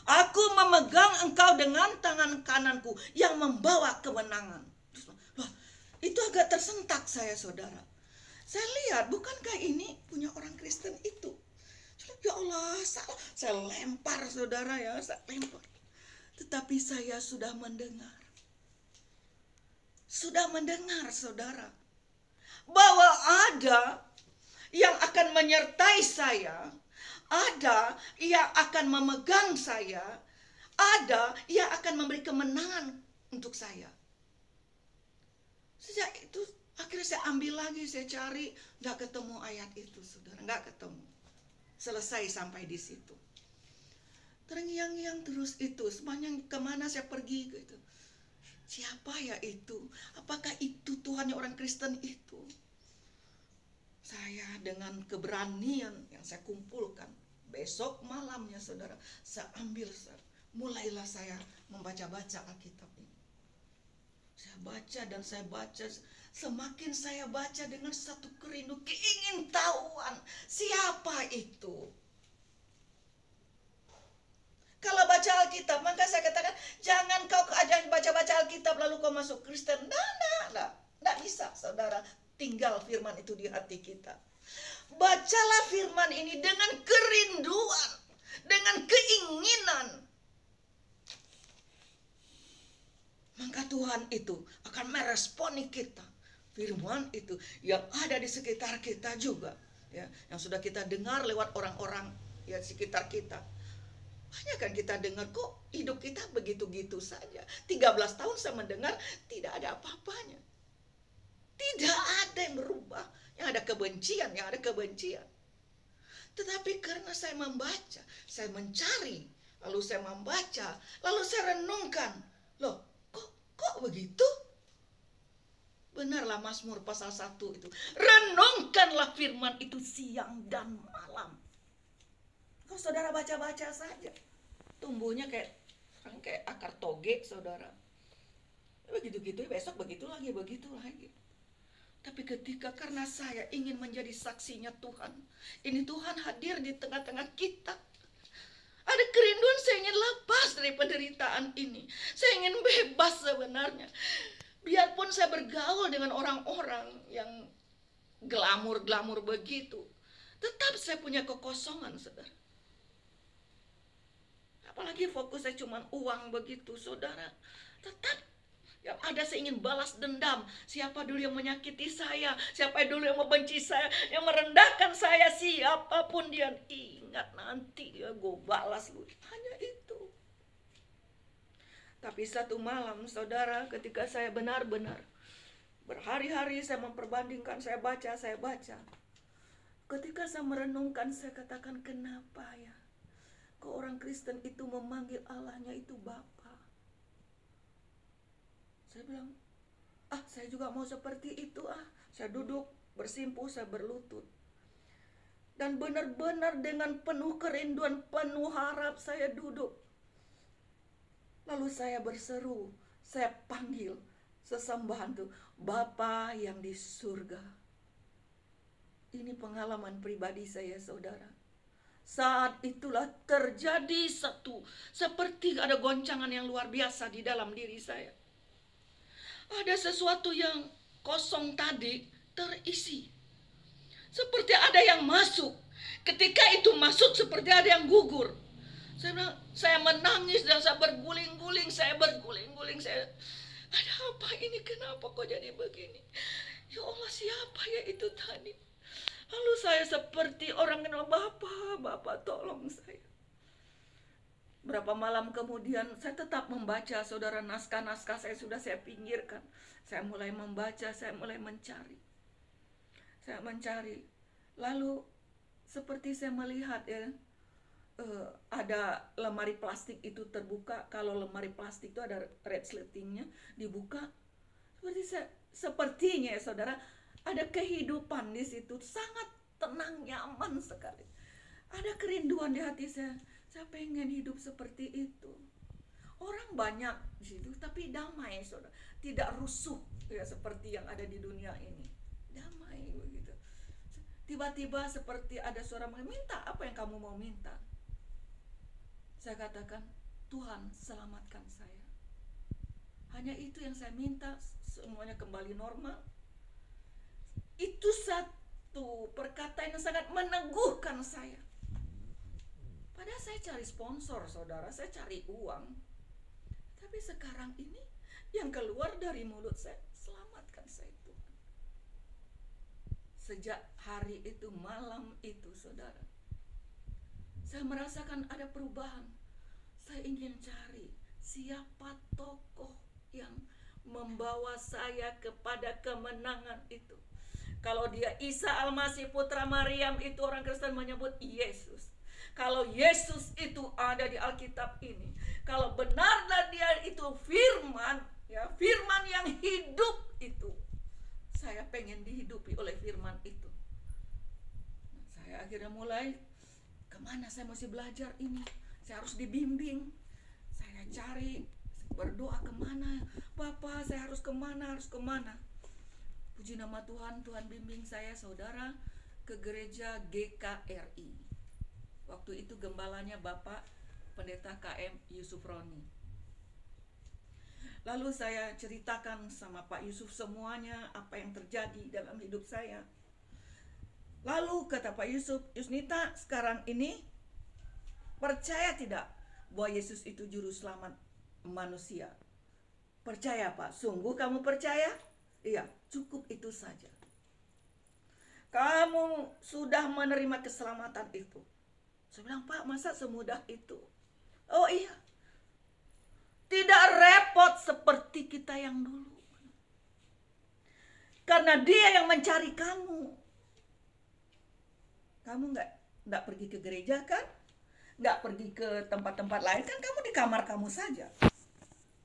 Aku memegang engkau dengan tangan kananku yang membawa kemenangan. Wah, itu agak tersentak saya, saudara. Saya lihat, bukankah ini punya orang Kristen itu? Ya Allah, salah. Saya lempar, saudara ya, saya lempar. Tetapi saya sudah mendengar. Sudah mendengar, saudara, bahwa ada yang akan menyertai saya, ada yang akan memegang saya, ada yang akan memberi kemenangan untuk saya. Sejak itu akhirnya saya ambil lagi, saya cari, nggak ketemu ayat itu, saudara, nggak ketemu. Selesai sampai di situ. Terngiang-ngiang terus itu, sepanjang kemana saya pergi gitu. Siapa ya itu? Apakah itu Tuhannya orang Kristen itu? Saya dengan keberanian yang saya kumpulkan, besok malamnya, saudara, saya ambil, mulailah saya membaca-baca Alkitab ini. Saya baca dan saya baca. Semakin saya baca dengan satu kerindu, keingintahuan siapa itu. Kalau baca Alkitab, maka saya katakan, jangan kau keadaan baca-baca Alkitab lalu kau masuk Kristen. Tidak bisa, saudara. Tinggal firman itu di hati kita. Bacalah firman ini dengan kerinduan, dengan keinginan. Maka Tuhan itu akan meresponi kita. Firman itu yang ada di sekitar kita juga, ya, yang sudah kita dengar lewat orang-orang ya sekitar kita. Banyak kan kita dengar, kok hidup kita begitu-gitu saja. 13 tahun saya mendengar tidak ada apa-apanya. Tidak ada yang berubah. Yang ada kebencian, yang ada kebencian. Tetapi karena saya membaca, saya mencari, lalu saya membaca, lalu saya renungkan. Loh, kok begitu? Benarlah Mazmur pasal 1 itu. Renungkanlah firman itu siang dan malam. Kalau saudara baca-baca saja, tumbuhnya kayak akar toge, saudara. Begitu-gitu, besok begitu lagi. Tapi ketika karena saya ingin menjadi saksinya Tuhan, ini Tuhan hadir di tengah-tengah kita. Ada kerinduan, saya ingin lepas dari penderitaan ini. Saya ingin bebas sebenarnya. Biarpun saya bergaul dengan orang-orang yang glamur-glamur begitu, tetap saya punya kekosongan, saudara. Apalagi fokus saya cuma uang begitu, saudara. Tetap yang ada saya ingin balas dendam. Siapa dulu yang menyakiti saya, siapa dulu yang membenci saya, yang merendahkan saya, siapapun dia, ingat nanti ya gue balas lu. Hanya itu. Tapi satu malam, saudara, ketika saya benar-benar berhari-hari saya memperbandingkan, saya baca. Ketika saya merenungkan, saya katakan, kenapa ya kok orang Kristen itu memanggil Allahnya itu Bapa? Saya bilang, saya juga mau seperti itu. Saya duduk bersimpuh, saya berlutut. Dan benar-benar dengan penuh kerinduan, penuh harap saya duduk. Lalu saya berseru, saya panggil sesembahan tuh, Bapa yang di surga. Ini pengalaman pribadi saya, saudara. Saat itulah terjadi seperti ada goncangan yang luar biasa di dalam diri saya. Ada sesuatu yang kosong tadi terisi. Seperti ada yang masuk. Ketika itu masuk seperti ada yang gugur. Saya menangis dan saya berguling-guling. Saya ada apa ini? Kenapa kok jadi begini? Ya Allah, siapa ya itu tadi? Lalu saya seperti orang kenal, Bapak tolong saya. Berapa malam kemudian saya tetap membaca, saudara. Naskah-naskah saya pinggirkan. Saya mulai membaca, saya mulai mencari. Lalu seperti saya melihat ya, ada lemari plastik itu terbuka. Kalau lemari plastik itu ada resletingnya, dibuka. Sepertinya ya, saudara, ada kehidupan di situ, sangat tenang, nyaman sekali. Ada kerinduan di hati saya. Saya pengen hidup seperti itu. Orang banyak di situ, tapi damai, saudara. Tidak rusuh ya seperti yang ada di dunia ini. Damai begitu. Tiba-tiba seperti ada suara minta, apa yang kamu mau minta? Saya katakan, Tuhan selamatkan saya. Hanya itu yang saya minta, semuanya kembali normal. Itu satu perkataan yang sangat meneguhkan saya. Padahal saya cari sponsor, saudara, saya cari uang. Tapi sekarang ini yang keluar dari mulut saya, selamatkan saya Tuhan. Sejak hari itu, malam itu, saudara, saya merasakan ada perubahan. Saya ingin cari siapa tokoh yang membawa saya kepada kemenangan itu. Kalau dia Isa Al-Masih putra Maryam, itu orang Kristen menyebut Yesus. Kalau Yesus itu ada di Alkitab ini, kalau benarlah dia itu firman, ya, firman yang hidup itu, saya pengen dihidupi oleh firman itu. Saya akhirnya mulai, kemana saya mesti belajar ini? Saya harus dibimbing. Saya cari, berdoa kemana? Bapak, saya harus kemana? Puji nama Tuhan, Tuhan bimbing saya, saudara, ke gereja GKRI. Waktu itu gembalanya Bapak Pendeta KM Yusuf Roni. Lalu saya ceritakan sama Pak Yusuf semuanya apa yang terjadi dalam hidup saya. Lalu kata Pak Yusuf, Yusnita, sekarang ini percaya tidak bahwa Yesus itu juru selamat manusia? Percaya, Pak? Sungguh kamu percaya? Iya, cukup itu saja. Kamu sudah menerima keselamatan itu. Saya bilang, Pak, masa semudah itu? Oh iya. Tidak repot seperti kita yang dulu. Karena dia yang mencari kamu. Kamu nggak pergi ke gereja kan? Nggak pergi ke tempat-tempat lain kan? Kamu di kamar kamu saja.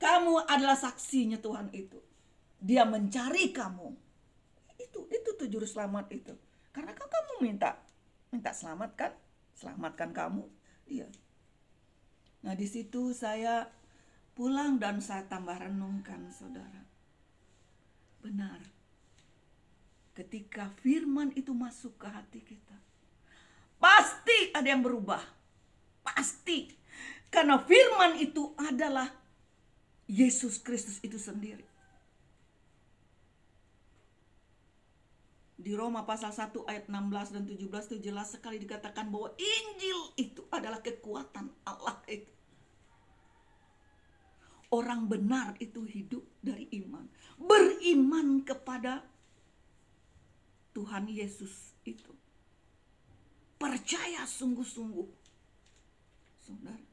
Kamu adalah saksinya Tuhan itu. Dia mencari kamu. Itu tuh juru selamat itu. Karena kan kamu minta selamatkan, selamatkan kamu. Iya. Nah, di situ saya pulang dan saya tambah renungkan, saudara. Benar. Ketika firman itu masuk ke hati kita, pasti ada yang berubah. Pasti. Karena firman itu adalah Yesus Kristus itu sendiri. Di Roma pasal 1 ayat 16 dan 17 itu jelas sekali dikatakan bahwa Injil itu adalah kekuatan Allah itu. Orang benar itu hidup dari iman. Beriman kepada Tuhan Yesus itu. Percaya sungguh-sungguh. Saudara,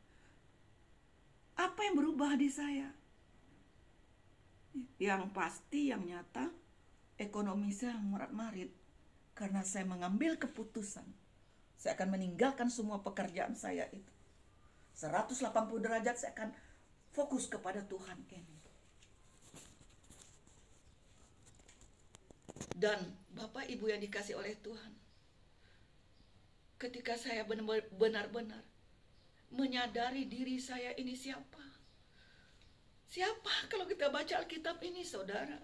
apa yang berubah di saya? Yang pasti, yang nyata, ekonomi saya morat-marit. Karena saya mengambil keputusan. Saya akan meninggalkan semua pekerjaan saya itu. 180 derajat saya akan fokus kepada Tuhan ini. Dan Bapak Ibu yang dikasih oleh Tuhan, ketika saya benar-benar menyadari diri saya ini siapa. Siapa kalau kita baca Alkitab ini, saudara?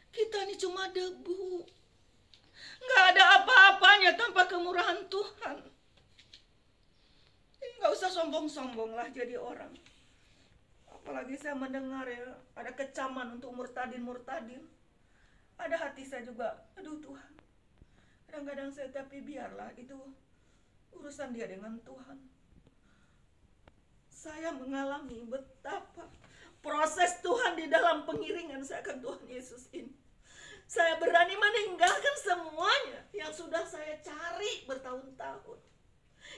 Kita ini cuma debu. Nggak ada apa-apanya tanpa kemurahan Tuhan. Nggak usah sombong-sombong lah jadi orang. Apalagi saya mendengar ya, ada kecaman untuk murtadin. Ada hati saya juga, aduh Tuhan. Kadang-kadang saya, tapi biarlah itu urusan dia dengan Tuhan. Saya mengalami betapa proses Tuhan di dalam pengiringan saya akan Tuhan Yesus ini. Saya berani meninggalkan semuanya yang sudah saya cari bertahun-tahun.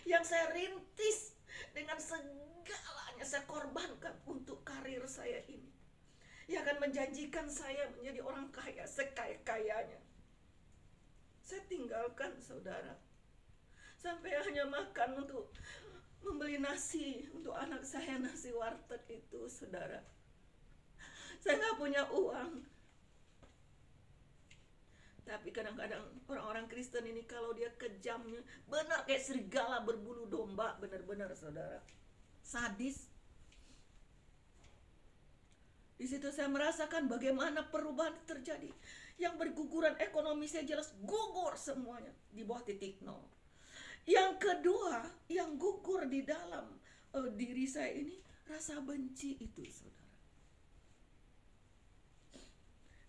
Yang saya rintis dengan segalanya saya korbankan untuk karir saya ini. Yang akan menjanjikan saya menjadi orang kaya sekaya-kayanya. Saya tinggalkan, saudara. Sampai hanya makan untuk membeli nasi untuk anak saya, nasi warteg itu, saudara. Saya nggak punya uang. Tapi kadang-kadang orang-orang Kristen ini kalau dia kejamnya, benar kayak serigala berbulu domba, benar-benar, saudara. Sadis. Di situ saya merasakan bagaimana perubahan terjadi. Yang berguguran ekonomi saya jelas gugur semuanya di bawah titik nol. Yang kedua, yang gugur di dalam diri saya ini, rasa benci itu, saudara.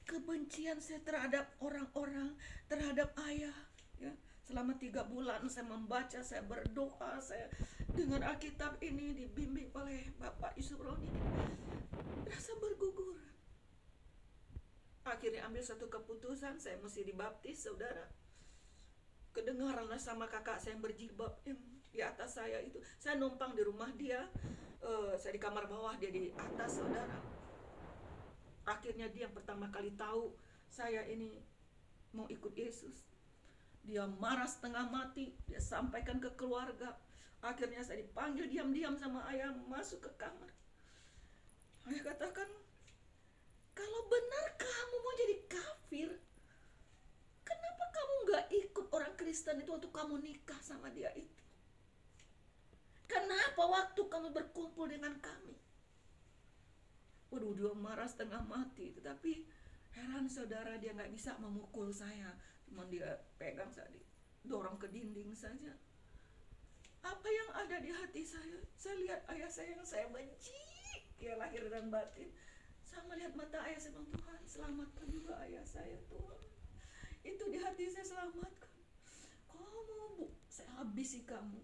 Kebencian saya terhadap orang-orang, terhadap ayah. Ya, selama 3 bulan saya membaca, saya berdoa, saya dengan Alkitab ini dibimbing oleh Bapak Yusuf Roni. Rasa bergugur. Akhirnya ambil satu keputusan, saya mesti dibaptis, saudara. Kedengaranlah sama kakak saya yang berjilbab yang di atas saya itu. Saya numpang di rumah dia, saya di kamar bawah, dia di atas, saudara. Akhirnya dia yang pertama kali tahu saya ini mau ikut Yesus. Dia marah setengah mati, dia sampaikan ke keluarga. Akhirnya saya dipanggil diam-diam sama ayah masuk ke kamar. Ayah katakan, kalau benar kamu mau jadi kafir, kenapa kamu gak ikut orang Kristen itu waktu kamu nikah sama dia itu? Kenapa waktu kamu berkumpul dengan kami? Waduh, dia marah setengah mati. Tetapi heran, saudara, dia gak bisa memukul saya. Cuma dia pegang, saya dorong ke dinding saja. Apa yang ada di hati saya? Saya lihat ayah saya yang saya benci, dia lahir dan batin. Saya melihat mata ayah, saya bilang, Tuhan selamatkan juga ayah saya, Tuhan. Itu di hati saya, selamatkan. Kamu, saya habisi kamu.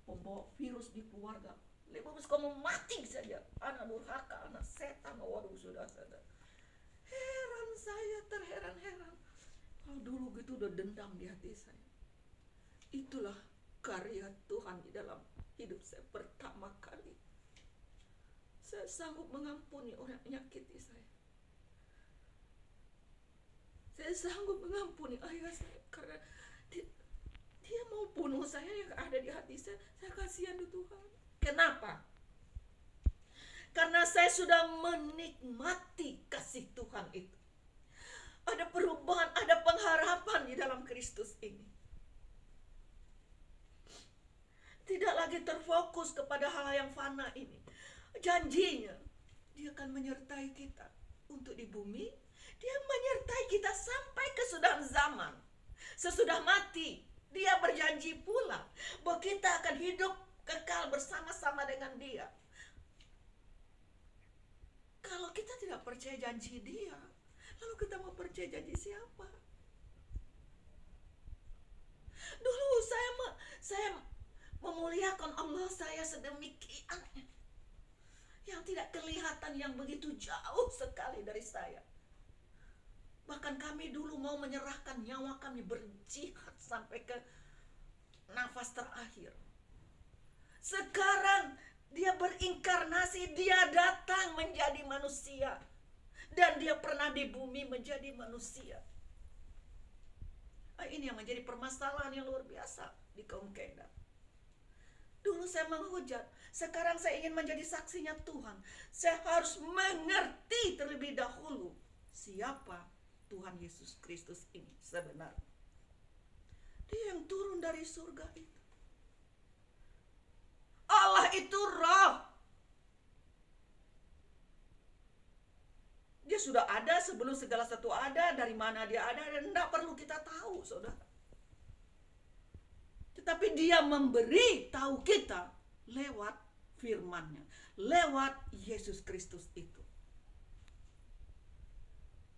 Pembawa virus di keluarga. Lebih bagus kamu mati saja. Anak durhaka, anak setan. Waduh, sudah sadar. Heran saya, terheran-heran. Kalau dulu gitu udah dendam di hati saya. Itulah karya Tuhan di dalam hidup saya pertama kali. Saya sanggup mengampuni orang yang menyakiti saya. Saya sanggup mengampuni ayah saya karena dia mau bunuh saya yang ada di hati saya. Saya kasihan di Tuhan. Kenapa? Karena saya sudah menikmati kasih Tuhan itu. Ada perubahan, ada pengharapan di dalam Kristus ini. Tidak lagi terfokus kepada hal yang fana ini. Janjinya, dia akan menyertai kita untuk di bumi. Dia menyertai kita sampai kesudahan zaman. Sesudah mati, dia berjanji pula bahwa kita akan hidup kekal kekal bersama-sama dengan Dia. Kalau kita tidak percaya janji Dia, lalu kita mau percaya janji siapa? Dulu saya memuliakan Allah saya sedemikian yang tidak kelihatan, yang begitu jauh sekali dari saya. Bahkan kami dulu mau menyerahkan nyawa kami berjihad sampai ke nafas terakhir. Sekarang Dia berinkarnasi, Dia datang menjadi manusia. Dan Dia pernah di bumi menjadi manusia. Ini yang menjadi permasalahan yang luar biasa di kaum Kenda. Dulu saya menghujat, sekarang saya ingin menjadi saksinya Tuhan. Saya harus mengerti terlebih dahulu siapa Tuhan Yesus Kristus ini sebenarnya. Dia yang turun dari surga itu. Allah itu roh. Dia sudah ada sebelum segala sesuatu ada. Dari mana Dia ada dan tidak perlu kita tahu, saudara. Tetapi Dia memberi tahu kita lewat firman-Nya, lewat Yesus Kristus itu.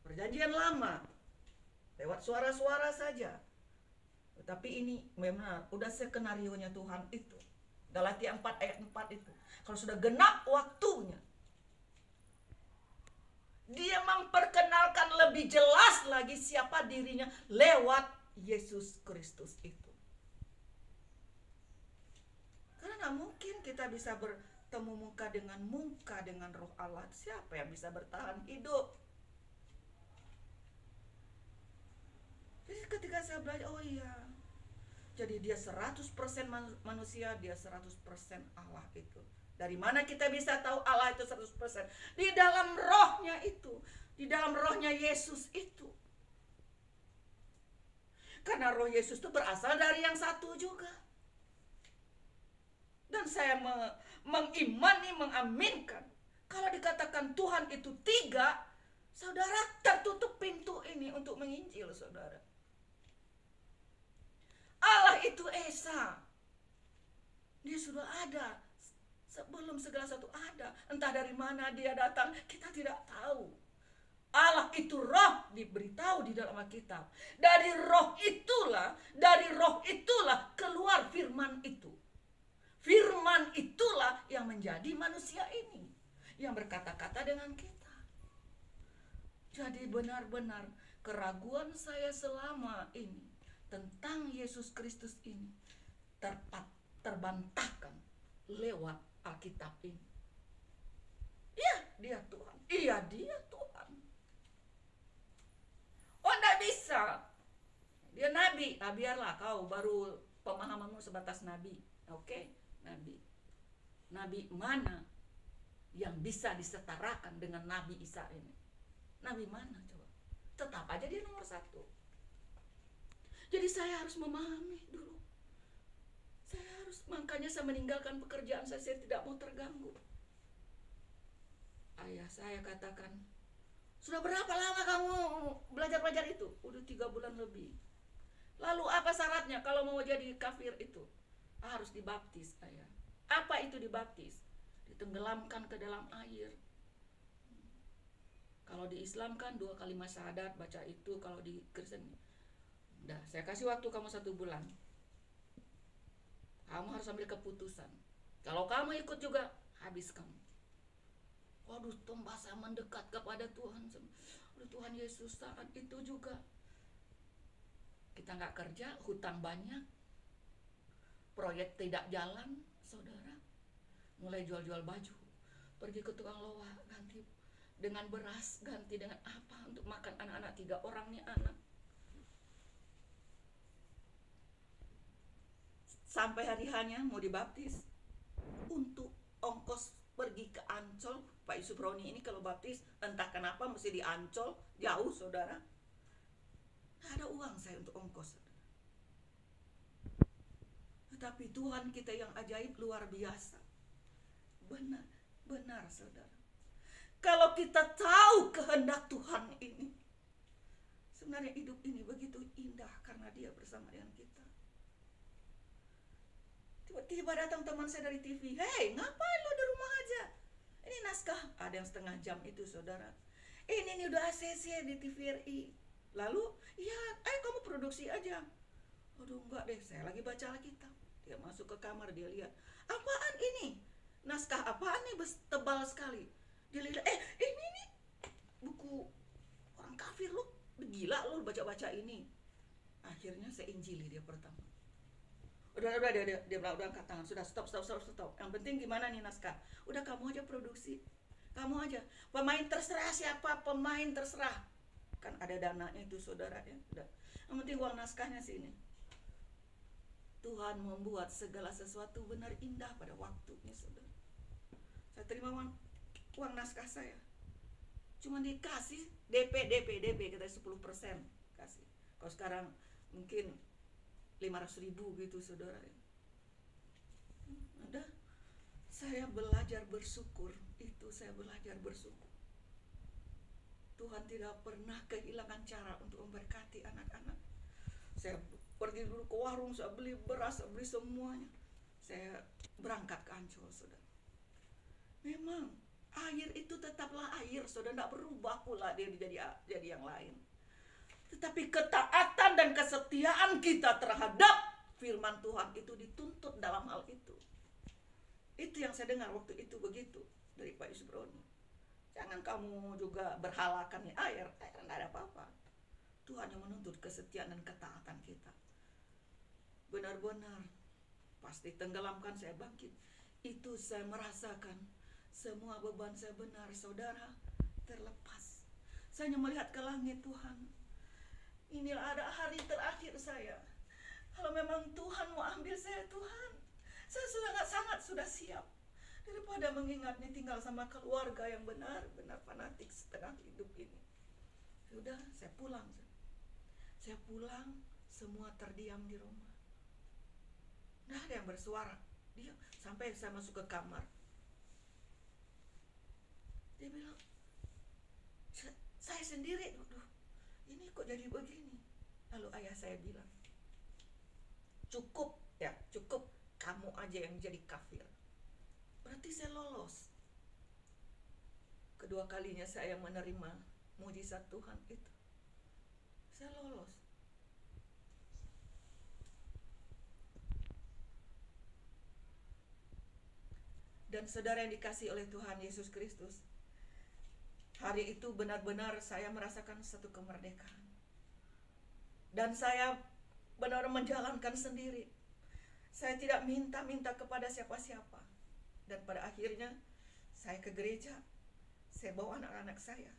Perjanjian lama lewat suara-suara saja. Tetapi ini memang udah skenarionya Tuhan itu. Galatia 4 ayat 4 itu. Kalau sudah genap waktunya, Dia memperkenalkan lebih jelas lagi siapa dirinya lewat Yesus Kristus itu. Karena gak mungkin kita bisa bertemu muka dengan Roh Allah. Siapa yang bisa bertahan hidup? Jadi ketika saya belajar, oh iya, jadi Dia 100% manusia, Dia 100% Allah itu. Dari mana kita bisa tahu Allah itu 100%? Di dalam rohnya itu. Di dalam rohnya Yesus itu. Karena roh Yesus itu berasal dari yang satu juga. Dan saya mengimani, mengaminkan. Kalau dikatakan Tuhan itu 3, saudara, tertutup pintu ini untuk menginjil, saudara. Allah itu Esa. Dia sudah ada sebelum segala sesuatu ada. Entah dari mana Dia datang, kita tidak tahu. Allah itu roh, diberitahu di dalam Alkitab. Dari roh itulah keluar firman itu. Firman itulah yang menjadi manusia ini, yang berkata-kata dengan kita. Jadi benar-benar keraguan saya selama ini tentang Yesus Kristus ini terbantahkan lewat Alkitab ini. Iya, Dia Tuhan. Iya, Dia Tuhan. Oh, enggak bisa. Dia nabi. Nah, biarlah kau baru pemahamanmu sebatas nabi. Oke, nabi. Nabi mana yang bisa disetarakan dengan Nabi Isa ini? Nabi mana coba? Tetap aja dia nomor 1. Jadi saya harus memahami dulu. Makanya saya meninggalkan pekerjaan saya tidak mau terganggu. Ayah saya katakan, sudah berapa lama kamu belajar itu? Udah 3 bulan lebih. Lalu apa syaratnya kalau mau jadi kafir itu? Harus dibaptis, ayah. Apa itu dibaptis? Ditenggelamkan ke dalam air. Kalau di Islam kan 2 kalimat syahadat, baca itu. Kalau di Kristen, udah, saya kasih waktu kamu 1 bulan. Kamu harus ambil keputusan. Kalau kamu ikut juga, habis kamu. Waduh, tambah saya mendekat kepada Tuhan. Tuhan Yesus saat itu juga. Kita nggak kerja, hutang banyak. Proyek tidak jalan, saudara. Mulai jual-jual baju. Pergi ke tukang loa, ganti dengan beras, ganti dengan apa untuk makan anak-anak 3 orang nih anak. Sampai hari hanya mau dibaptis. Untuk ongkos pergi ke Ancol, Pak Yusuf Roni ini kalau baptis entah kenapa mesti di Ancol, jauh saudara. Nggak ada uang saya untuk ongkos. Tetapi Tuhan kita yang ajaib luar biasa. Benar, benar saudara. Kalau kita tahu kehendak Tuhan ini, sebenarnya hidup ini begitu indah karena Dia bersama dengan kita. Tiba datang teman saya dari TV, "Hei, ngapain lo di rumah aja? Ini naskah." Ada yang setengah jam itu, saudara. Ini nih udah ACC di TVRI. Lalu, "Ya, ayo kamu produksi aja." Aduh, enggak deh, saya lagi baca Alkitab. Dia masuk ke kamar, dia lihat, "Apaan ini? Naskah apaan nih, tebal sekali." Dia lihat, ini nih buku orang kafir, lu gila lu baca-baca ini." Akhirnya saya injili dia pertama. Udah dia bilang, udah angkat tangan, sudah stop. Yang penting gimana nih naskah? Udah kamu aja produksi, kamu aja. Pemain terserah siapa, pemain terserah. Kan ada dananya itu, saudara ya. Udah. Yang penting uang naskahnya sini. Tuhan membuat segala sesuatu benar indah pada waktunya, saudara. Saya terima uang naskah saya. Cuma dikasih DP kita 10% kasih. Kalau sekarang mungkin 500.000 gitu, saudara. Udah, saya belajar bersyukur. Itu saya belajar bersyukur. Tuhan tidak pernah kehilangan cara untuk memberkati anak-anak. Saya pergi dulu ke warung, saya beli beras, saya beli semuanya. Saya berangkat ke Ancol, saudara. Memang air itu tetaplah air, saudara, tidak berubah pula dia jadi yang lain. Tetapi ketaatan dan kesetiaan kita terhadap firman Tuhan itu dituntut dalam hal itu. Itu yang saya dengar waktu itu begitu dari Pak Yusuf Roni. Jangan kamu juga berhalakan air tidak ada apa-apa. Tuhan yang menuntut kesetiaan dan ketaatan kita. Benar-benar pasti tenggelamkan, saya bangkit. Itu saya merasakan semua beban saya benar, saudara, terlepas. Saya hanya melihat ke langit, Tuhan. Inilah ada hari terakhir saya. Kalau memang Tuhan mau ambil saya, Tuhan, saya sangat sudah siap. Daripada mengingatnya tinggal sama keluarga yang benar-benar fanatik setengah hidup ini. Sudah, saya pulang. Saya pulang, semua terdiam di rumah. Nggak ada yang bersuara. Dia sampai saya masuk ke kamar. Dia bilang, saya sendiri, ini kok jadi begini. Lalu ayah saya bilang, cukup, kamu aja yang jadi kafir. Berarti saya lolos. Kedua kalinya saya menerima mujizat Tuhan itu. Saya lolos. Dan saudara yang dikasihi oleh Tuhan Yesus Kristus, hari itu benar-benar saya merasakan satu kemerdekaan. Dan saya benar menjalankan sendiri. Saya tidak minta-minta kepada siapa-siapa. Dan pada akhirnya saya ke gereja. Saya bawa anak-anak saya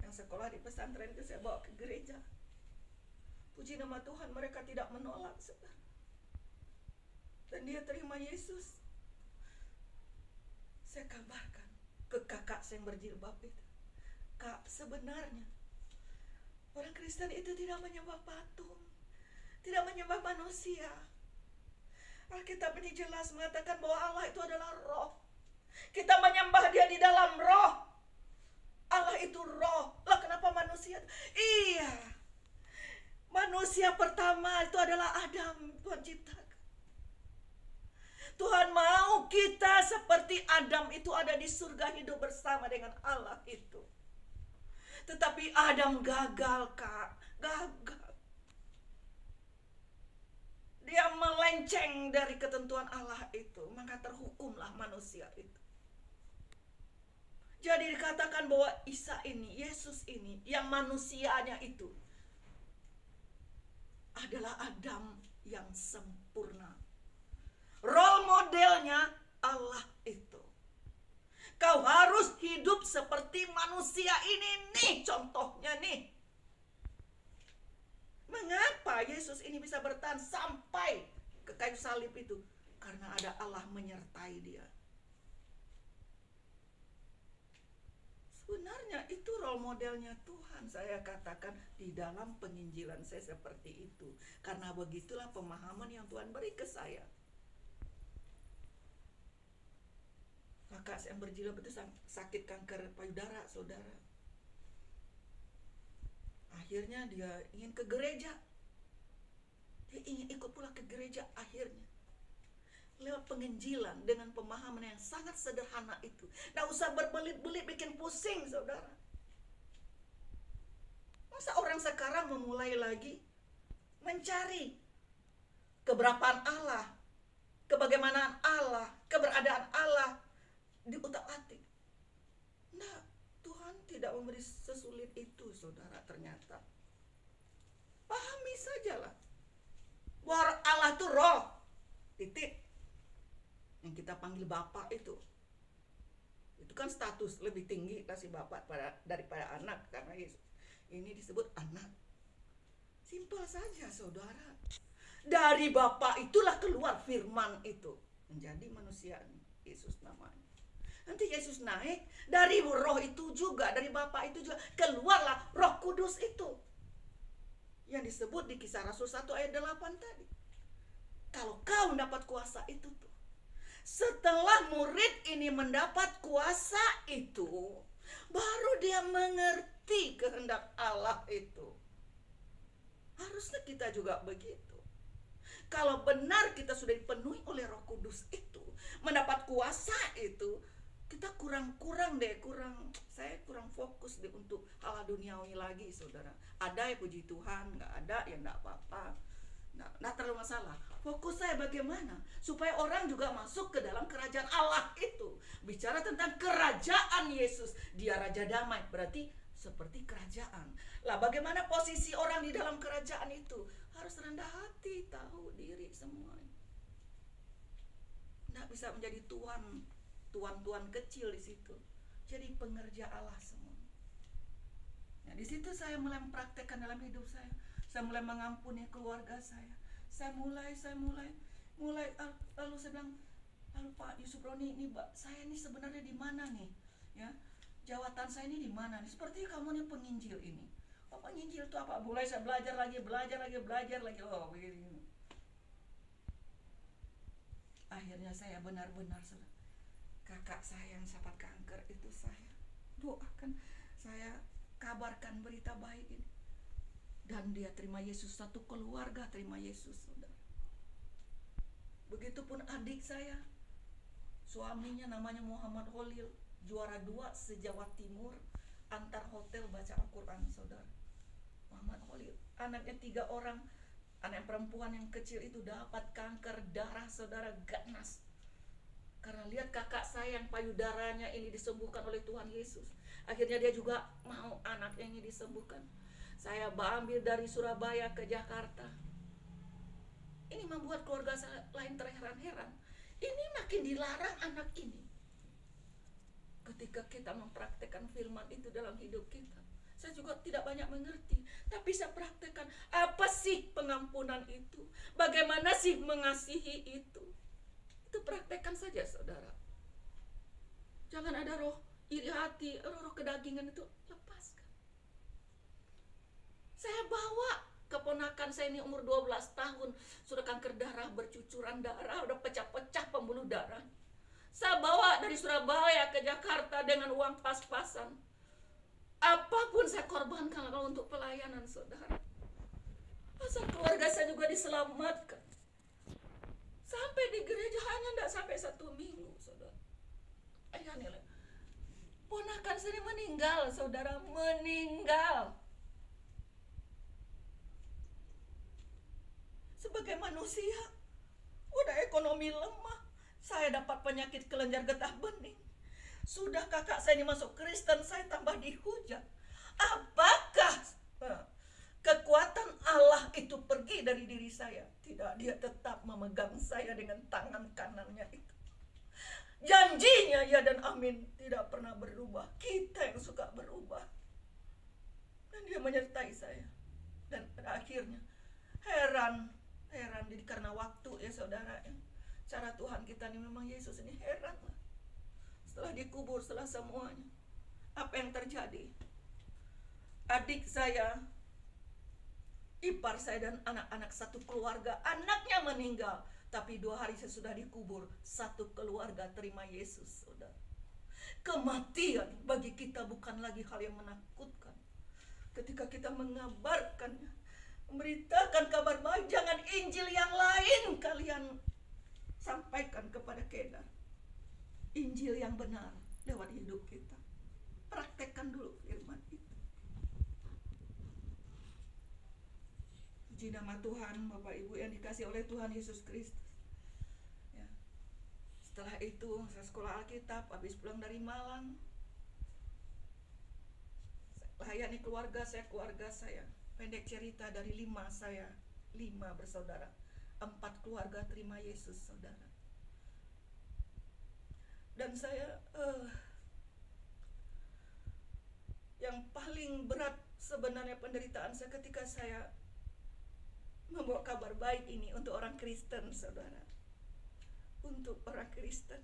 yang sekolah di pesantren itu, saya bawa ke gereja. Puji nama Tuhan, mereka tidak menolak, saudara. Dan dia terima Yesus. Saya kabarkan ke kakak saya yang berjilbab itu, Kak, sebenarnya orang Kristen itu tidak menyembah patung, tidak menyembah manusia. Alkitab ini jelas mengatakan bahwa Allah itu adalah roh. Kita menyembah dia di dalam roh. Allah itu roh. Lah kenapa manusia? Iya, manusia pertama itu adalah Adam, Tuhan ciptakan. Tuhan mau kita seperti Adam itu ada di surga hidup bersama dengan Allah itu. Tetapi Adam gagal, Kak. Gagal. Dia melenceng dari ketentuan Allah itu. Maka terhukumlah manusia itu. Jadi dikatakan bahwa Isa ini, Yesus ini, yang manusianya itu adalah Adam yang sempurna. Role modelnya Allah itu. Kau harus hidup seperti manusia ini nih, contohnya nih. Mengapa Yesus ini bisa bertahan sampai ke kayu salib itu? Karena ada Allah menyertai dia. Sebenarnya itu role modelnya Tuhan. Saya katakan di dalam penginjilan saya seperti itu. Karena begitulah pemahaman yang Tuhan beri ke saya. Kakak saya yang berjilbab itu sakit kanker payudara, saudara. Akhirnya dia ingin ke gereja. Dia ingin ikut pula ke gereja akhirnya. lewat penginjilan dengan pemahaman yang sangat sederhana itu. Nggak usah berbelit-belit bikin pusing, saudara. Masa orang sekarang memulai lagi mencari keberapaan Allah, kebagaimanaan Allah, keberadaan Allah di utak-atik. Nah, Tuhan tidak memberi sesulit itu, saudara, ternyata. Pahami sajalah bahwa Allah itu roh, titik. Yang kita panggil Bapa itu kan status lebih tinggi kasih Bapa daripada anak, karena Yesus ini disebut anak. Simpel saja, saudara. Dari Bapa itulah keluar firman itu menjadi manusia, Yesus namanya. Nanti Yesus naik, dari roh itu juga, dari Bapa itu juga keluarlah Roh Kudus itu, yang disebut di Kisah Rasul 1 ayat 8 tadi. Kalau kau mendapat kuasa itu tuh, setelah murid ini mendapat kuasa itu, baru dia mengerti kehendak Allah itu. Harusnya kita juga begitu. Kalau benar kita sudah dipenuhi oleh Roh Kudus itu, mendapat kuasa itu, kita saya kurang fokus untuk hal duniawi lagi, saudara. Ada ya puji Tuhan, nggak ada ya nggak apa-apa. Nah, terlalu masalah. Fokus saya bagaimana supaya orang juga masuk ke dalam kerajaan Allah itu. Bicara tentang kerajaan Yesus, dia Raja Damai, berarti seperti kerajaan. Lah, bagaimana posisi orang di dalam kerajaan itu? Harus rendah hati, tahu diri semuanya. Nggak bisa menjadi tuan kecil di situ. Jadi pengerja Allah semua. Nah, di situ saya mulai mempraktekkan dalam hidup saya. Saya mulai mengampuni keluarga saya. Saya mulai lalu saya bilang, lalu Pak Yusuf Roni, ini saya ini sebenarnya di mana nih? Ya, jawatan saya ini di mana nih? Seperti kamu nih penginjil ini. Oh, penginjil itu apa? Mulai saya belajar lagi. Oh, begini. Akhirnya saya benar-benar, kakak saya yang dapat kanker itu saya doakan, saya kabarkan berita baik ini. Dan dia terima Yesus, satu keluarga terima Yesus, saudara. Begitupun adik saya, suaminya namanya Muhammad Holil, juara 2 se-Jawa Timur, antar hotel baca Al-Quran, saudara. Muhammad Holil, anaknya 3 orang, anak perempuan yang kecil itu dapat kanker darah, saudara, ganas. Karena lihat kakak saya yang payudaranya ini disembuhkan oleh Tuhan Yesus. Akhirnya dia juga mau anaknya ini disembuhkan. Saya ambil dari Surabaya ke Jakarta. Ini membuat keluarga saya lain terheran-heran. Ini makin dilarang anak ini. Ketika kita mempraktekkan firman itu dalam hidup kita, saya juga tidak banyak mengerti. Tapi saya praktekkan, apa sih pengampunan itu? Bagaimana sih mengasihi itu? Itu praktekkan saja, saudara. Jangan ada roh iri hati, roh kedagingan itu lepaskan. Saya bawa keponakan saya ini umur 12 tahun, sudah kanker darah, bercucuran darah, udah pecah-pecah pembuluh darah. Saya bawa dari Surabaya ke Jakarta dengan uang pas-pasan. Apapun saya korbankan kalau untuk pelayanan, saudara. Asal keluarga saya juga diselamatkan. Sampai di gereja hanya tidak sampai 1 minggu, saudara. Ayah nilai. Ponakan saya meninggal, saudara, meninggal. Sebagai manusia, udah ekonomi lemah, saya dapat penyakit kelenjar getah bening. Sudah kakak saya ini masuk Kristen, saya tambah dihujat. Apakah kekuatan Allah itu pergi dari diri saya? Tidak, dia tetap memegang saya dengan tangan kanannya itu. Janjinya ya dan amin tidak pernah berubah. Kita yang suka berubah. Dan dia menyertai saya. Dan pada akhirnya heran jadi karena waktu ya, saudara. Cara Tuhan kita ini memang Yesus ini heran lah. Setelah dikubur, setelah semuanya, apa yang terjadi? Adik saya, ipar saya dan anak-anak satu keluarga, anaknya meninggal, tapi 2 hari sesudah dikubur, satu keluarga terima Yesus, saudara. Kematian bagi kita bukan lagi hal yang menakutkan. Ketika kita mengabarkannya, memberitakan kabar baik, jangan Injil yang lain kalian sampaikan Injil yang benar lewat hidup kita. Praktekkan dulu firman itu. Puji nama Tuhan, Bapak Ibu yang dikasih oleh Tuhan Yesus Kristus. Ya. Setelah itu saya sekolah Alkitab, habis pulang dari Malang, saya layani keluarga saya. Pendek cerita, dari 5 saya, 5 bersaudara, 4 keluarga terima Yesus, saudara. Dan saya yang paling berat sebenarnya penderitaan saya ketika saya membawa kabar baik ini untuk orang Kristen, saudara. Untuk orang Kristen.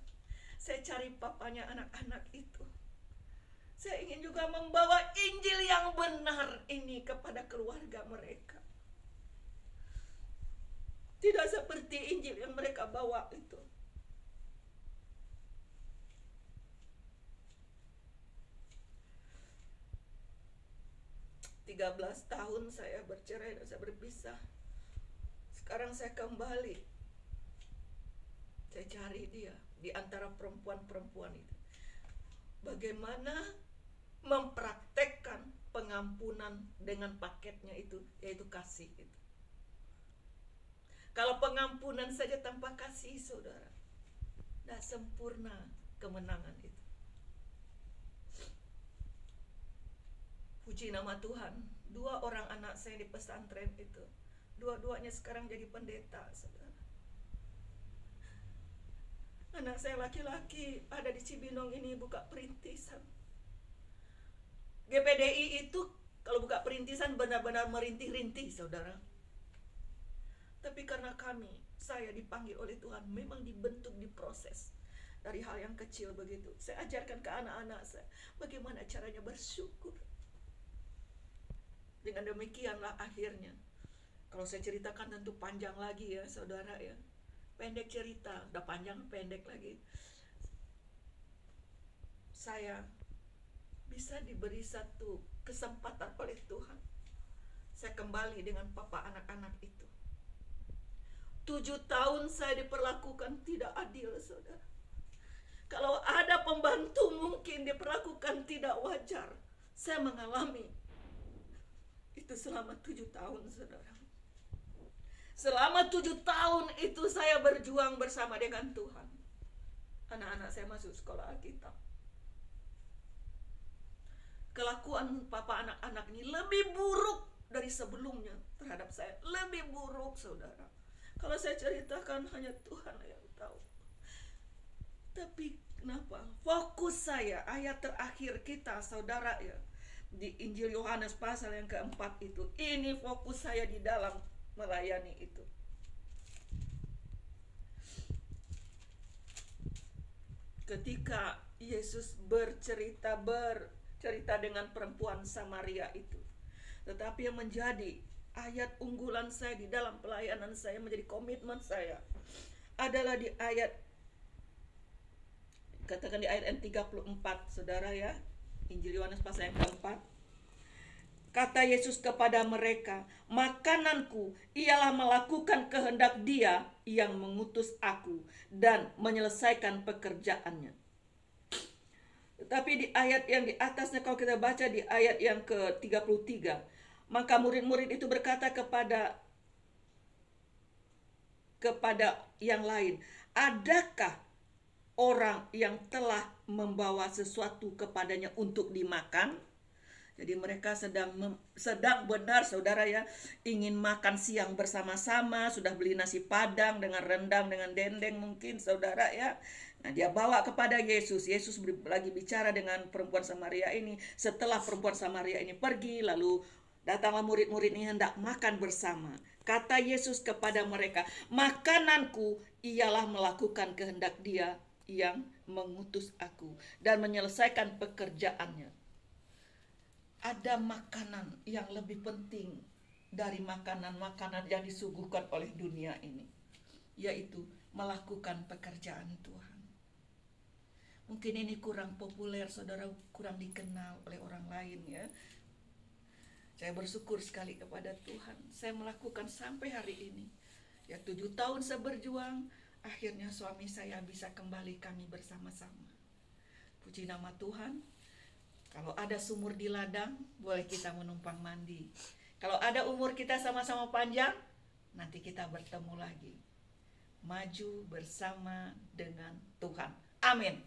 Saya cari papanya anak-anak itu. Saya ingin juga membawa Injil yang benar ini kepada keluarga mereka. Tidak seperti Injil yang mereka bawa itu. Tiga 13 tahun saya bercerai dan saya berpisah. Sekarang saya kembali. Saya cari dia di antara perempuan-perempuan itu. Bagaimana mempraktekkan pengampunan dengan paketnya itu, yaitu kasih itu. Kalau pengampunan saja tanpa kasih, saudara, tidak sempurna kemenangan itu. Puji nama Tuhan, 2 orang anak saya di pesantren itu, dua-duanya sekarang jadi pendeta, saudara. Anak saya laki-laki ada di Cibinong ini buka perintisan. GPDI itu kalau buka perintisan benar-benar merintih-rintih, saudara. Tapi karena saya dipanggil oleh Tuhan, memang dibentuk, diproses dari hal yang kecil begitu. Saya ajarkan ke anak-anak saya bagaimana caranya bersyukur. Dengan demikianlah akhirnya, kalau saya ceritakan tentu panjang lagi ya, saudara ya. Pendek cerita, udah panjang pendek lagi. Saya bisa diberi satu kesempatan oleh Tuhan. Saya kembali dengan papa anak-anak itu. 7 tahun saya diperlakukan tidak adil, saudara. Kalau ada pembantu mungkin diperlakukan tidak wajar. Saya mengalami itu selama 7 tahun, saudara. Selama 7 tahun itu saya berjuang bersama dengan Tuhan. Anak-anak saya masuk sekolah Alkitab. Kelakuan papa anak-anak ini lebih buruk dari sebelumnya terhadap saya. Lebih buruk, saudara. Kalau saya ceritakan hanya Tuhan yang tahu. Tapi kenapa? Fokus saya, ayat terakhir kita, saudara ya, di Injil Yohanes pasal yang keempat itu. Ini fokus saya di dalam melayani itu. Ketika Yesus bercerita dengan perempuan Samaria itu. Tetapi yang menjadi ayat unggulan saya di dalam pelayanan saya, menjadi komitmen saya, adalah di ayat, katakan di ayat 34, saudara ya. Injil Yohanes pasal yang keempat. Kata Yesus kepada mereka, makananku ialah melakukan kehendak Dia yang mengutus aku dan menyelesaikan pekerjaannya. Tetapi di ayat yang di atasnya, kalau kita baca di ayat yang ke-33, maka murid-murid itu berkata kepada yang lain, adakah orang yang telah membawa sesuatu kepadanya untuk dimakan? Jadi mereka sedang benar, saudara ya, ingin makan siang bersama-sama, sudah beli nasi padang dengan rendang, dengan dendeng mungkin, saudara ya. Nah, dia bawa kepada Yesus. Yesus lagi bicara dengan perempuan Samaria ini. Setelah perempuan Samaria ini pergi, lalu datanglah murid-murid ini hendak makan bersama. Kata Yesus kepada mereka, makananku ialah melakukan kehendak Dia yang mengutus aku dan menyelesaikan pekerjaannya. Ada makanan yang lebih penting dari makanan-makanan yang disuguhkan oleh dunia ini, yaitu melakukan pekerjaan Tuhan. Mungkin ini kurang populer, saudara, kurang dikenal oleh orang lain ya. Saya bersyukur sekali kepada Tuhan. Saya melakukan sampai hari ini. Ya 7 tahun saya berjuang, Akhirnya suami saya bisa kembali kami bersama-sama. Puji nama Tuhan. Kalau ada sumur di ladang, boleh kita menumpang mandi. Kalau ada umur kita sama-sama panjang, nanti kita bertemu lagi. Maju bersama dengan Tuhan. Amin.